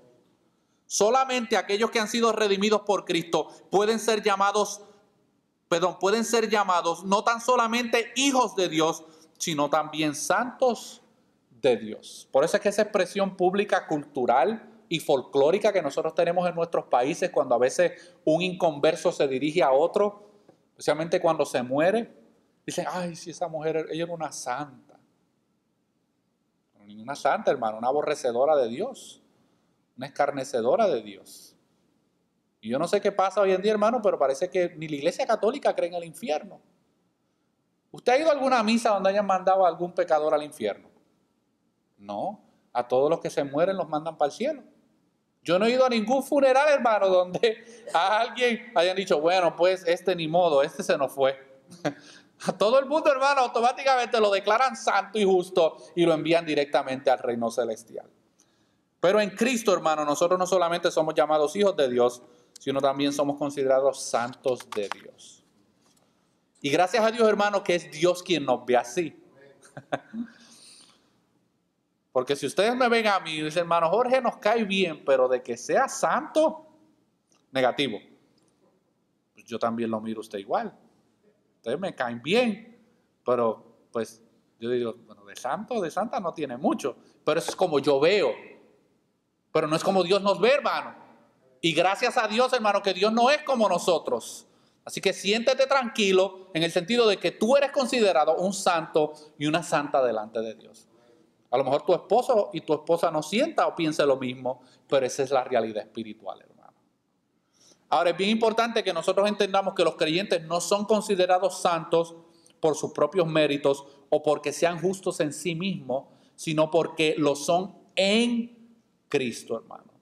Solamente aquellos que han sido redimidos por Cristo pueden ser llamados no tan solamente hijos de Dios, sino también santos de Dios. Por eso es que esa expresión pública, cultural y folclórica que nosotros tenemos en nuestros países, cuando a veces un inconverso se dirige a otro, especialmente cuando se muere, dicen, ay, si esa mujer, ella era una santa. No, ninguna santa, hermano, una aborrecedora de Dios, una escarnecedora de Dios. Y yo no sé qué pasa hoy en día, hermano, pero parece que ni la Iglesia Católica cree en el infierno. ¿Usted ha ido a alguna misa donde hayan mandado a algún pecador al infierno? No, a todos los que se mueren los mandan para el cielo. Yo no he ido a ningún funeral, hermano, donde a alguien hayan dicho, bueno, pues ni modo, se nos fue. A todo el mundo, hermano, automáticamente lo declaran santo y justo y lo envían directamente al reino celestial. Pero en Cristo, hermano, nosotros no solamente somos llamados hijos de Dios, sino también somos considerados santos de Dios. Y gracias a Dios, hermano, que es Dios quien nos ve así. Porque si ustedes me ven a mí y dicen, hermano, Jorge nos cae bien, pero de que sea santo, negativo. Pues yo también lo miro a usted igual. Ustedes me caen bien, pero pues yo digo, bueno, de santo, de santa no tiene mucho. Pero eso es como yo veo. Pero no es como Dios nos ve, hermano. Y gracias a Dios, hermano, que Dios no es como nosotros. Así que siéntete tranquilo en el sentido de que tú eres considerado un santo y una santa delante de Dios. A lo mejor tu esposo y tu esposa no sienta o piense lo mismo, pero esa es la realidad espiritual, hermano. Ahora, es bien importante que nosotros entendamos que los creyentes no son considerados santos por sus propios méritos o porque sean justos en sí mismos, sino porque lo son en Cristo, hermano.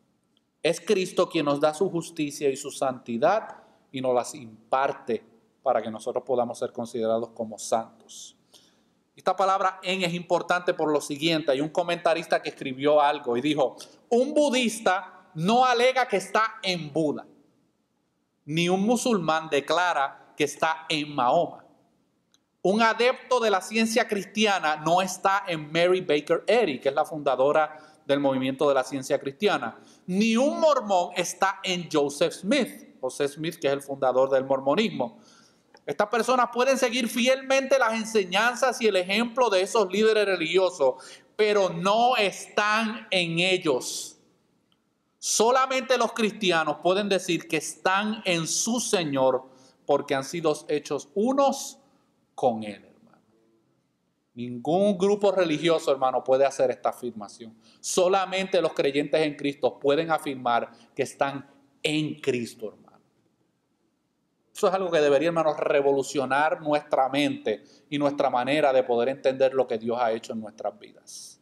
Es Cristo quien nos da su justicia y su santidad y nos las imparte para que nosotros podamos ser considerados como santos. Esta palabra en es importante por lo siguiente. Hay un comentarista que escribió algo y dijo: un budista no alega que está en Buda, ni un musulmán declara que está en Mahoma. Un adepto de la ciencia cristiana no está en Mary Baker Eddy, que es la fundadora del movimiento de la ciencia cristiana. Ni un mormón está en Joseph Smith. Joseph Smith, que es el fundador del mormonismo. Estas personas pueden seguir fielmente las enseñanzas y el ejemplo de esos líderes religiosos, pero no están en ellos. Solamente los cristianos pueden decir que están en su Señor porque han sido hechos unos con Él, hermano. Ningún grupo religioso, hermano, puede hacer esta afirmación. Solamente los creyentes en Cristo pueden afirmar que están en Cristo, hermano. Eso es algo que debería, hermanos, revolucionar nuestra mente y nuestra manera de poder entender lo que Dios ha hecho en nuestras vidas.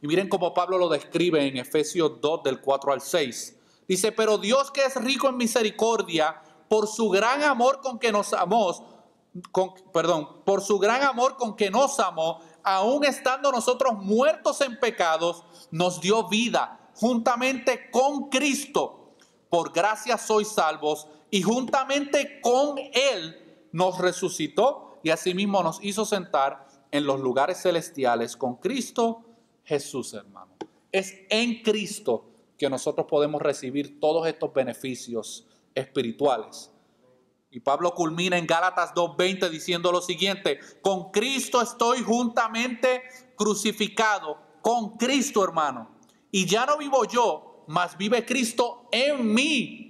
Y miren cómo Pablo lo describe en Efesios 2, del 4 al 6. Dice: pero Dios, que es rico en misericordia, por su gran amor con que nos amó, por su gran amor con que nos amó, aun estando nosotros muertos en pecados, nos dio vida juntamente con Cristo. Por gracia sois salvos, y juntamente con Él nos resucitó y asimismo nos hizo sentar en los lugares celestiales con Cristo Jesús, hermano. Es en Cristo que nosotros podemos recibir todos estos beneficios espirituales. Y Pablo culmina en Gálatas 2:20 diciendo lo siguiente: con Cristo estoy juntamente crucificado, con Cristo, hermano. Y ya no vivo yo, mas vive Cristo en mí.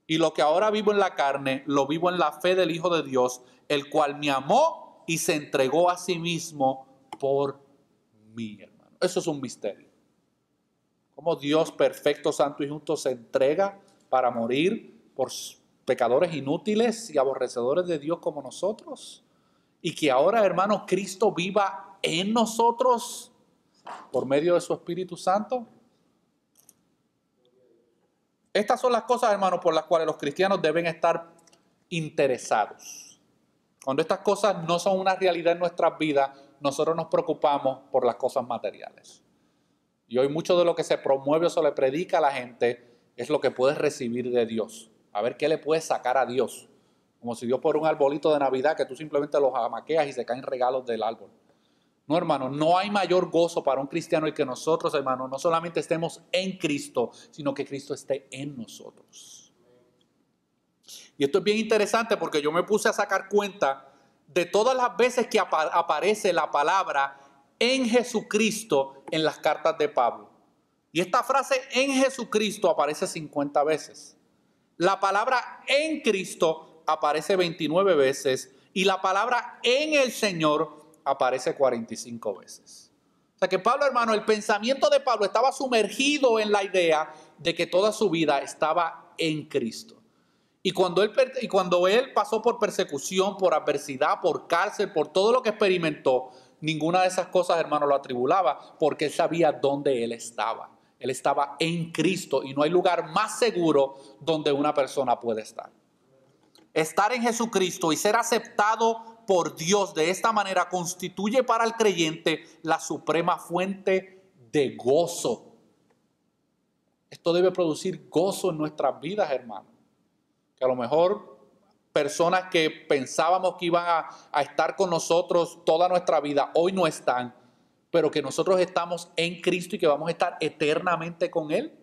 Y lo que ahora vivo en la carne, lo vivo en la fe del Hijo de Dios, el cual me amó y se entregó a sí mismo por mí, hermano. Eso es un misterio. Cómo Dios perfecto, santo y justo se entrega para morir por pecadores inútiles y aborrecedores de Dios como nosotros. Y que ahora, hermano, Cristo viva en nosotros por medio de su Espíritu Santo. Estas son las cosas, hermanos, por las cuales los cristianos deben estar interesados. Cuando estas cosas no son una realidad en nuestras vidas, nosotros nos preocupamos por las cosas materiales. Y hoy mucho de lo que se promueve o se le predica a la gente es lo que puedes recibir de Dios. A ver qué le puedes sacar a Dios. Como si Dios fuera un arbolito de Navidad que tú simplemente los amaqueas y se caen regalos del árbol. No, hermano, no hay mayor gozo para un cristiano el que nosotros, hermano, no solamente estemos en Cristo, sino que Cristo esté en nosotros. Y esto es bien interesante porque yo me puse a sacar cuenta de todas las veces que aparece la palabra en Jesucristo en las cartas de Pablo. Y esta frase en Jesucristo aparece 50 veces. La palabra en Cristo aparece 29 veces y la palabra en el Señor aparece 45 veces. O sea que Pablo, hermano, el pensamiento de Pablo estaba sumergido en la idea de que toda su vida estaba en Cristo. Y cuando él pasó por persecución, por adversidad, por cárcel, por todo lo que experimentó, ninguna de esas cosas, hermano, lo atribulaba porque él sabía dónde él estaba. Él estaba en Cristo y no hay lugar más seguro donde una persona puede estar. Estar en Jesucristo y ser aceptado por Dios de esta manera constituye para el creyente la suprema fuente de gozo. Esto debe producir gozo en nuestras vidas, hermano. Que a lo mejor personas que pensábamos que iban a estar con nosotros toda nuestra vida, hoy no están, pero que nosotros estamos en Cristo y que vamos a estar eternamente con Él.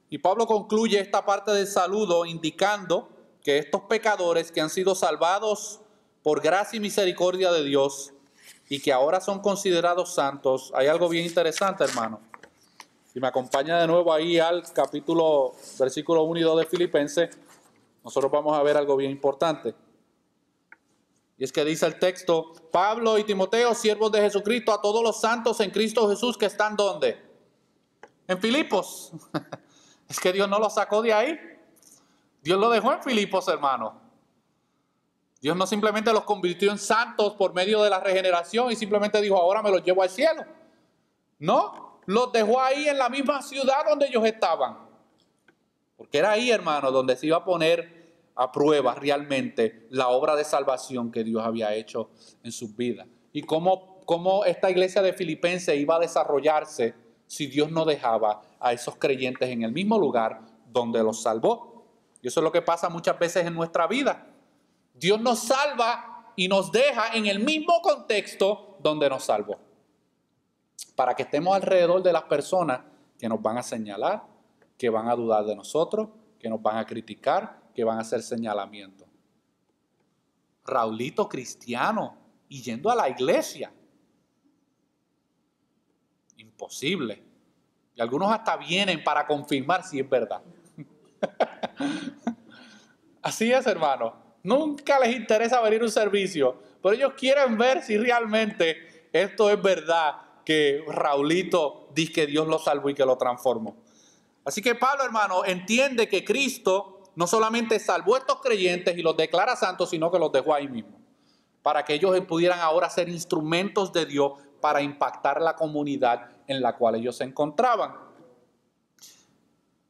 Y Pablo concluye esta parte del saludo indicando que estos pecadores que han sido salvados por gracia y misericordia de Dios y que ahora son considerados santos, hay algo bien interesante, hermano. Si me acompaña de nuevo ahí al versículo 1 y 2 de Filipenses, nosotros vamos a ver algo bien importante. Y es que dice el texto: Pablo y Timoteo, siervos de Jesucristo, a todos los santos en Cristo Jesús que están ¿dónde? En Filipos. Es que Dios no lo sacó de ahí. Dios lo dejó en Filipos, hermano. Dios no simplemente los convirtió en santos por medio de la regeneración y simplemente dijo, ahora me los llevo al cielo. No, los dejó ahí en la misma ciudad donde ellos estaban. Porque era ahí, hermano, donde se iba a poner a prueba realmente la obra de salvación que Dios había hecho en sus vidas. Y cómo esta iglesia de Filipenses iba a desarrollarse si Dios no dejaba a esos creyentes en el mismo lugar donde los salvó. Y eso es lo que pasa muchas veces en nuestra vida. Dios nos salva y nos deja en el mismo contexto donde nos salvó, para que estemos alrededor de las personas que nos van a señalar, que van a dudar de nosotros, que nos van a criticar, que van a hacer señalamientos. Raulito cristiano y yendo a la iglesia. Imposible. Y algunos hasta vienen para confirmar si es verdad. Así es, hermano. Nunca les interesa venir a un servicio, pero ellos quieren ver si realmente esto es verdad, que Raulito dice que Dios lo salvó y que lo transformó. Así que Pablo, hermano, entiende que Cristo no solamente salvó a estos creyentes y los declara santos, sino que los dejó ahí mismo, para que ellos pudieran ahora ser instrumentos de Dios para impactar la comunidad en la cual ellos se encontraban.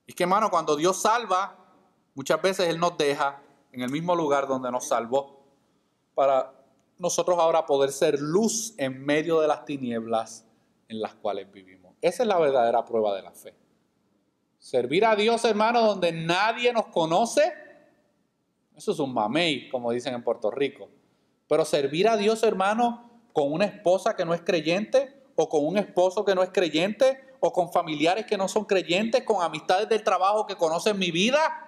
Y que, hermano, cuando Dios salva, muchas veces Él nos deja en el mismo lugar donde nos salvó, para nosotros ahora poder ser luz en medio de las tinieblas en las cuales vivimos. Esa es la verdadera prueba de la fe. Servir a Dios, hermano, donde nadie nos conoce, eso es un mamey, como dicen en Puerto Rico. Pero servir a Dios, hermano, con una esposa que no es creyente, o con un esposo que no es creyente, o con familiares que no son creyentes, con amistades del trabajo que conocen mi vida.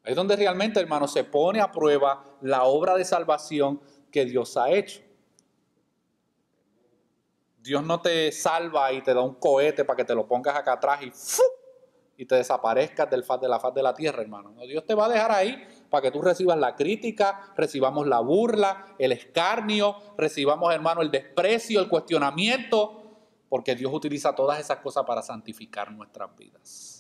Ahí es donde realmente, hermano, se pone a prueba la obra de salvación que Dios ha hecho. Dios no te salva y te da un cohete para que te lo pongas acá atrás y te desaparezcas de la faz de la tierra, hermano. No, Dios te va a dejar ahí para que tú recibas la crítica, recibamos la burla, el escarnio, recibamos, hermano, el desprecio, el cuestionamiento, porque Dios utiliza todas esas cosas para santificar nuestras vidas.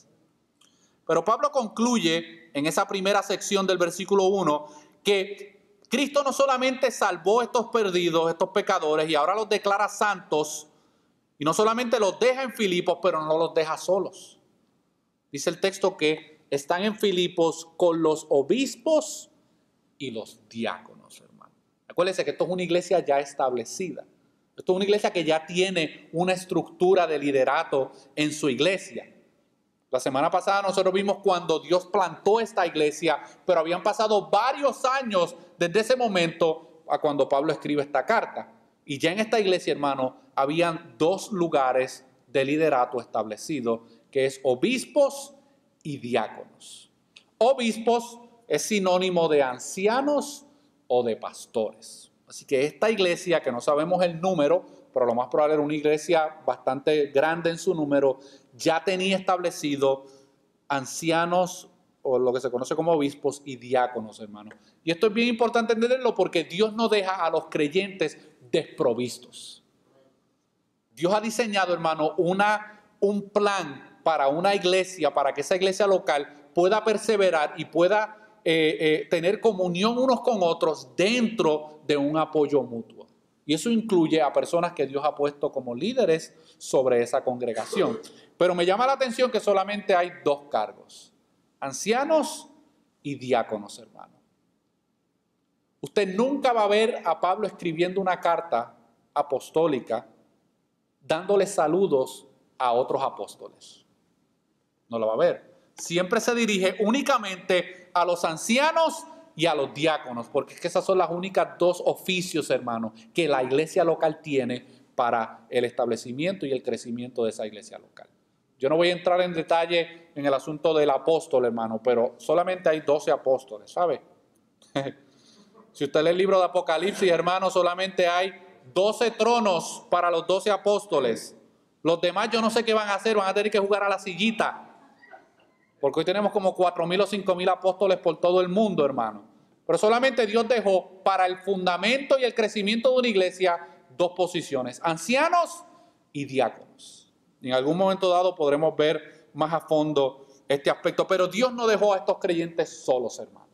Pero Pablo concluye en esa primera sección del versículo 1 que Cristo no solamente salvó a estos perdidos, estos pecadores, y ahora los declara santos, y no solamente los deja en Filipos, pero no los deja solos. Dice el texto que están en Filipos con los obispos y los diáconos, hermano. Acuérdense que esto es una iglesia ya establecida. Esto es una iglesia que ya tiene una estructura de liderato en su iglesia. La semana pasada nosotros vimos cuando Dios plantó esta iglesia, pero habían pasado varios años desde ese momento a cuando Pablo escribe esta carta. Y ya en esta iglesia, hermano, habían dos lugares de liderato establecidos, que es obispos y diáconos. Obispos es sinónimo de ancianos o de pastores. Así que esta iglesia, que no sabemos el número, pero lo más probable era una iglesia bastante grande en su número, ya tenía establecido ancianos, o lo que se conoce como obispos, y diáconos, hermano. Y esto es bien importante entenderlo porque Dios no deja a los creyentes desprovistos. Dios ha diseñado, hermano, un plan para una iglesia, para que esa iglesia local pueda perseverar y pueda tener comunión unos con otros dentro de un apoyo mutuo. Y eso incluye a personas que Dios ha puesto como líderes sobre esa congregación. Pero me llama la atención que solamente hay dos cargos: ancianos y diáconos, hermano. Usted nunca va a ver a Pablo escribiendo una carta apostólica dándole saludos a otros apóstoles. No lo va a ver. Siempre se dirige únicamente a los ancianos y a los diáconos, porque es que esas son las únicas dos oficios, hermano, que la iglesia local tiene para el establecimiento y el crecimiento de esa iglesia local. Yo no voy a entrar en detalle en el asunto del apóstol, hermano, pero solamente hay 12 apóstoles, ¿sabe? Si usted lee el libro de Apocalipsis, hermano, solamente hay 12 tronos para los 12 apóstoles. Los demás yo no sé qué van a hacer, van a tener que jugar a la sillita. Porque hoy tenemos como 4,000 o 5,000 apóstoles por todo el mundo, hermano. Pero solamente Dios dejó para el fundamento y el crecimiento de una iglesia dos posiciones: ancianos y diáconos. En algún momento dado podremos ver más a fondo este aspecto. Pero Dios no dejó a estos creyentes solos, hermano.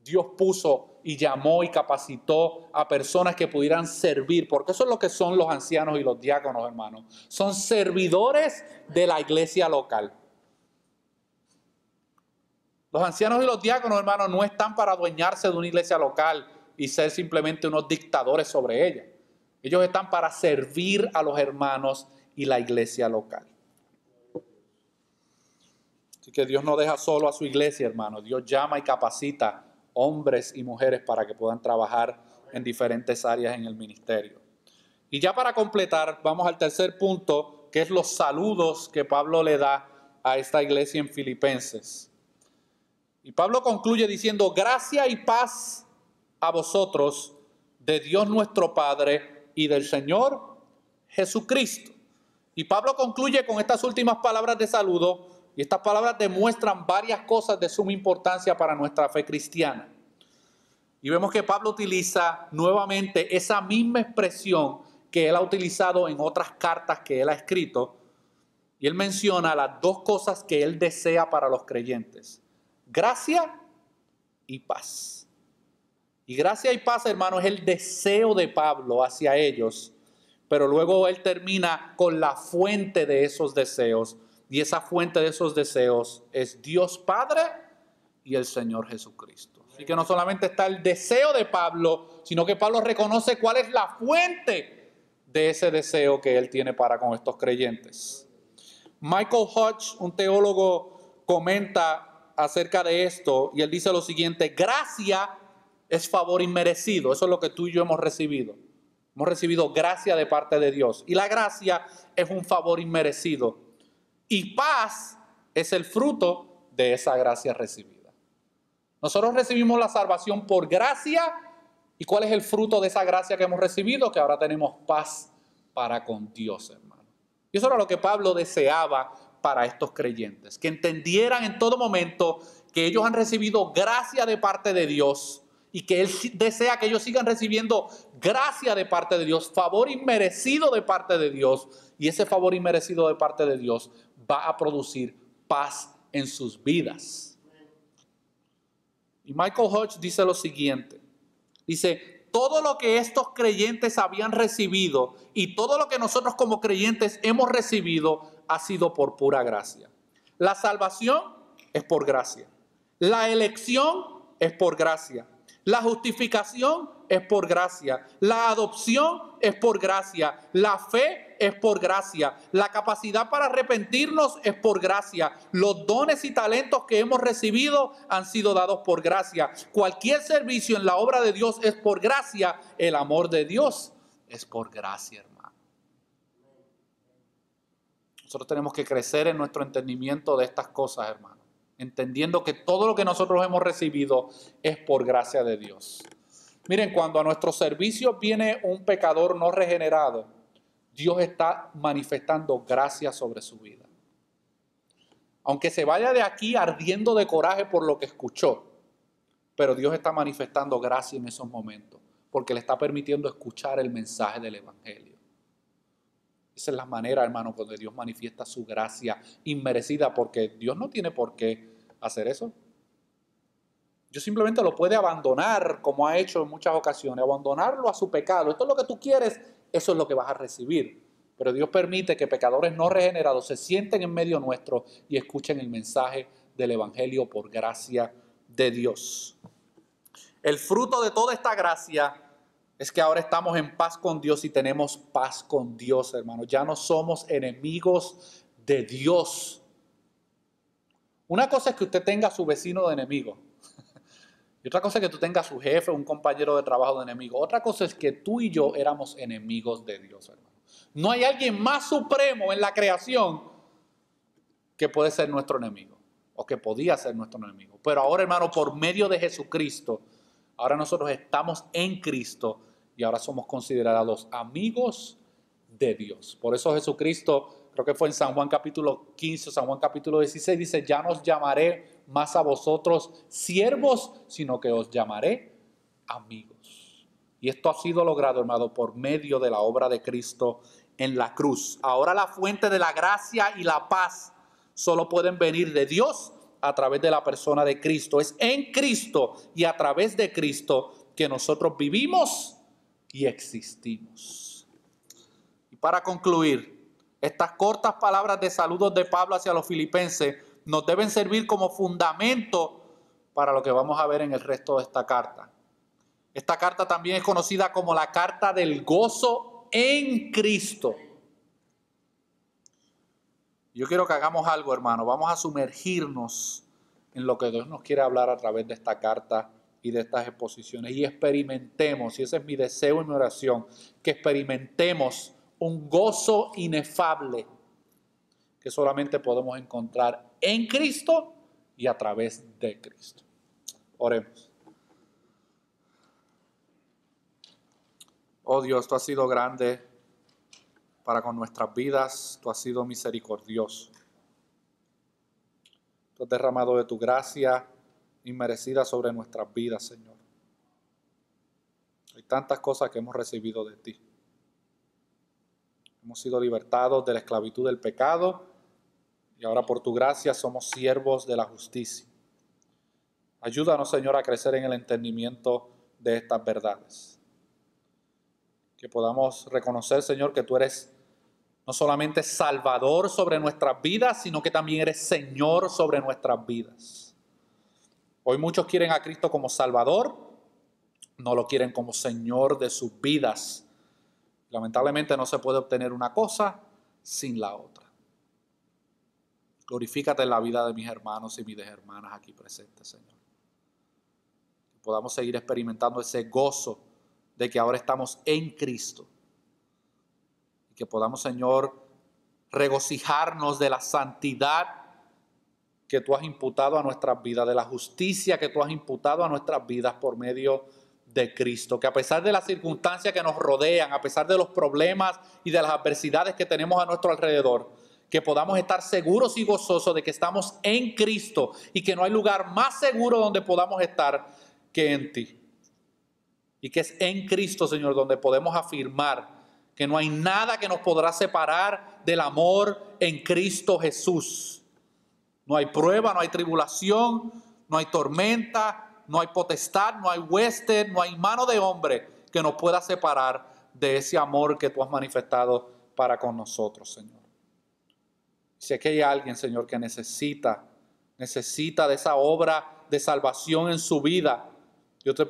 Dios puso y llamó y capacitó a personas que pudieran servir, porque eso es lo que son los ancianos y los diáconos, hermanos. Son servidores de la iglesia local. Los ancianos y los diáconos, hermanos, no están para adueñarse de una iglesia local y ser simplemente unos dictadores sobre ella. Ellos están para servir a los hermanos y la iglesia local. Así que Dios no deja solo a su iglesia, hermanos. Dios llama y capacita hombres y mujeres para que puedan trabajar en diferentes áreas en el ministerio. Y ya para completar, vamos al tercer punto, que es los saludos que Pablo le da a esta iglesia en Filipenses. Y Pablo concluye diciendo: gracia y paz a vosotros, de Dios nuestro Padre y del Señor Jesucristo. Y Pablo concluye con estas últimas palabras de saludo, y estas palabras demuestran varias cosas de suma importancia para nuestra fe cristiana. Y vemos que Pablo utiliza nuevamente esa misma expresión que él ha utilizado en otras cartas que él ha escrito, y él menciona las dos cosas que él desea para los creyentes: gracia y paz. Y gracia y paz, hermano, es el deseo de Pablo hacia ellos, pero luego él termina con la fuente de esos deseos, y esa fuente de esos deseos es Dios Padre y el Señor Jesucristo. Así que no solamente está el deseo de Pablo, sino que Pablo reconoce cuál es la fuente de ese deseo que él tiene para con estos creyentes. Michael Hodge, un teólogo, comenta acerca de esto y él dice lo siguiente: gracia es favor inmerecido. Eso es lo que tú y yo hemos recibido. Hemos recibido gracia de parte de Dios, y la gracia es un favor inmerecido. Y paz es el fruto de esa gracia recibida. Nosotros recibimos la salvación por gracia. ¿Y cuál es el fruto de esa gracia que hemos recibido? Que ahora tenemos paz para con Dios, hermano. Y eso era lo que Pablo deseaba para estos creyentes, que entendieran en todo momento que ellos han recibido gracia de parte de Dios y que Él desea que ellos sigan recibiendo gracia de parte de Dios, favor inmerecido de parte de Dios, y ese favor inmerecido de parte de Dios va a producir paz en sus vidas. Y Michael Hodge dice lo siguiente, dice: todo lo que estos creyentes habían recibido y todo lo que nosotros como creyentes hemos recibido ha sido por pura gracia. La salvación es por gracia. La elección es por gracia. La justificación es por gracia. La adopción es por gracia. La fe es por gracia. La capacidad para arrepentirnos es por gracia. Los dones y talentos que hemos recibido han sido dados por gracia. Cualquier servicio en la obra de Dios es por gracia. El amor de Dios es por gracia, hermano. Nosotros tenemos que crecer en nuestro entendimiento de estas cosas, hermano, entendiendo que todo lo que nosotros hemos recibido es por gracia de Dios. Miren, cuando a nuestro servicio viene un pecador no regenerado, Dios está manifestando gracia sobre su vida. Aunque se vaya de aquí ardiendo de coraje por lo que escuchó, pero Dios está manifestando gracia en esos momentos, porque le está permitiendo escuchar el mensaje del Evangelio. Esa es la manera, hermano, donde Dios manifiesta su gracia inmerecida, porque Dios no tiene por qué hacer eso. Dios simplemente lo puede abandonar, como ha hecho en muchas ocasiones, abandonarlo a su pecado. Esto es lo que tú quieres, eso es lo que vas a recibir. Pero Dios permite que pecadores no regenerados se sienten en medio nuestro y escuchen el mensaje del Evangelio por gracia de Dios. El fruto de toda esta gracia es que ahora estamos en paz con Dios y tenemos paz con Dios, hermano. Ya no somos enemigos de Dios. Una cosa es que usted tenga a su vecino de enemigo. Y otra cosa es que tú tengas a su jefe, un compañero de trabajo de enemigo. Otra cosa es que tú y yo éramos enemigos de Dios, hermano. No hay alguien más supremo en la creación que puede ser nuestro enemigo, o que podía ser nuestro enemigo. Pero ahora, hermano, por medio de Jesucristo, ahora nosotros estamos en Cristo y ahora somos considerados amigos de Dios. Por eso Jesucristo, creo que fue en San Juan capítulo 15, San Juan capítulo 16, dice: ya no os llamaré más a vosotros siervos, sino que os llamaré amigos. Y esto ha sido logrado, hermano, por medio de la obra de Cristo en la cruz. Ahora la fuente de la gracia y la paz solo pueden venir de Dios a través de la persona de Cristo. Es en Cristo y a través de Cristo que nosotros vivimos y existimos. Y para concluir, estas cortas palabras de saludos de Pablo hacia los filipenses nos deben servir como fundamento para lo que vamos a ver en el resto de esta carta. Esta carta también es conocida como la carta del gozo en Cristo. Yo quiero que hagamos algo, hermano. Vamos a sumergirnos en lo que Dios nos quiere hablar a través de esta carta y de estas exposiciones. Y experimentemos, y ese es mi deseo y mi oración, que experimentemos un gozo inefable que solamente podemos encontrar en Cristo y a través de Cristo. Oremos. Oh Dios, tú has sido grande para con nuestras vidas, tú has sido misericordioso. Tú has derramado de tu gracia inmerecida sobre nuestras vidas, Señor. Hay tantas cosas que hemos recibido de ti. Hemos sido libertados de la esclavitud del pecado y ahora por tu gracia somos siervos de la justicia. Ayúdanos, Señor, a crecer en el entendimiento de estas verdades. Que podamos reconocer, Señor, que tú eres no solamente Salvador sobre nuestras vidas, sino que también eres Señor sobre nuestras vidas. Hoy muchos quieren a Cristo como Salvador, no lo quieren como Señor de sus vidas. Lamentablemente no se puede obtener una cosa sin la otra. Glorifícate en la vida de mis hermanos y mis hermanas aquí presentes, Señor. Que podamos seguir experimentando ese gozo de que ahora estamos en Cristo. Y que podamos, Señor, regocijarnos de la santidad que tú has imputado a nuestras vidas, de la justicia que tú has imputado a nuestras vidas por medio de Cristo. Que a pesar de las circunstancias que nos rodean, a pesar de los problemas y de las adversidades que tenemos a nuestro alrededor, que podamos estar seguros y gozosos de que estamos en Cristo y que no hay lugar más seguro donde podamos estar que en ti. Y que es en Cristo, Señor, donde podemos afirmar que no hay nada que nos podrá separar del amor en Cristo Jesús. No hay prueba, no hay tribulación, no hay tormenta, no hay potestad, no hay hueste, no hay mano de hombre que nos pueda separar de ese amor que tú has manifestado para con nosotros, Señor. Si es que hay alguien, Señor, que necesita de esa obra de salvación en su vida, te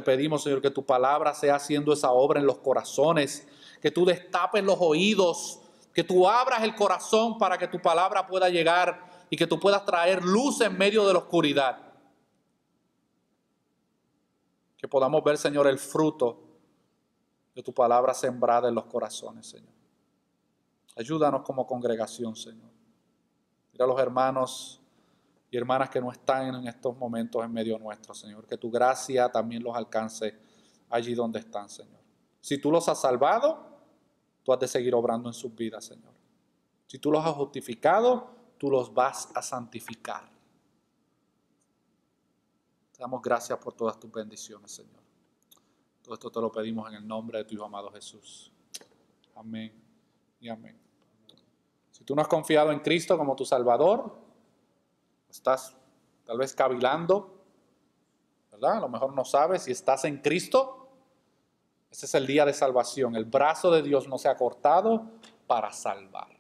pedimos, Señor, que tu palabra sea haciendo esa obra en los corazones, que tú destapes los oídos, que tú abras el corazón para que tu palabra pueda llegar y que tú puedas traer luz en medio de la oscuridad. Que podamos ver, Señor, el fruto de tu palabra sembrada en los corazones, Señor. Ayúdanos como congregación, Señor. Mira a los hermanos y hermanas que no están en estos momentos en medio nuestro, Señor. Que tu gracia también los alcance allí donde están, Señor. Si tú los has salvado, tú has de seguir obrando en sus vidas, Señor. Si tú los has justificado, tú los vas a santificar. Te damos gracias por todas tus bendiciones, Señor. Todo esto te lo pedimos en el nombre de tu Hijo amado Jesús. Amén y amén. Si tú no has confiado en Cristo como tu Salvador, estás tal vez cavilando, ¿verdad? A lo mejor no sabes si estás en Cristo. Ese es el día de salvación. El brazo de Dios no se ha cortado para salvar.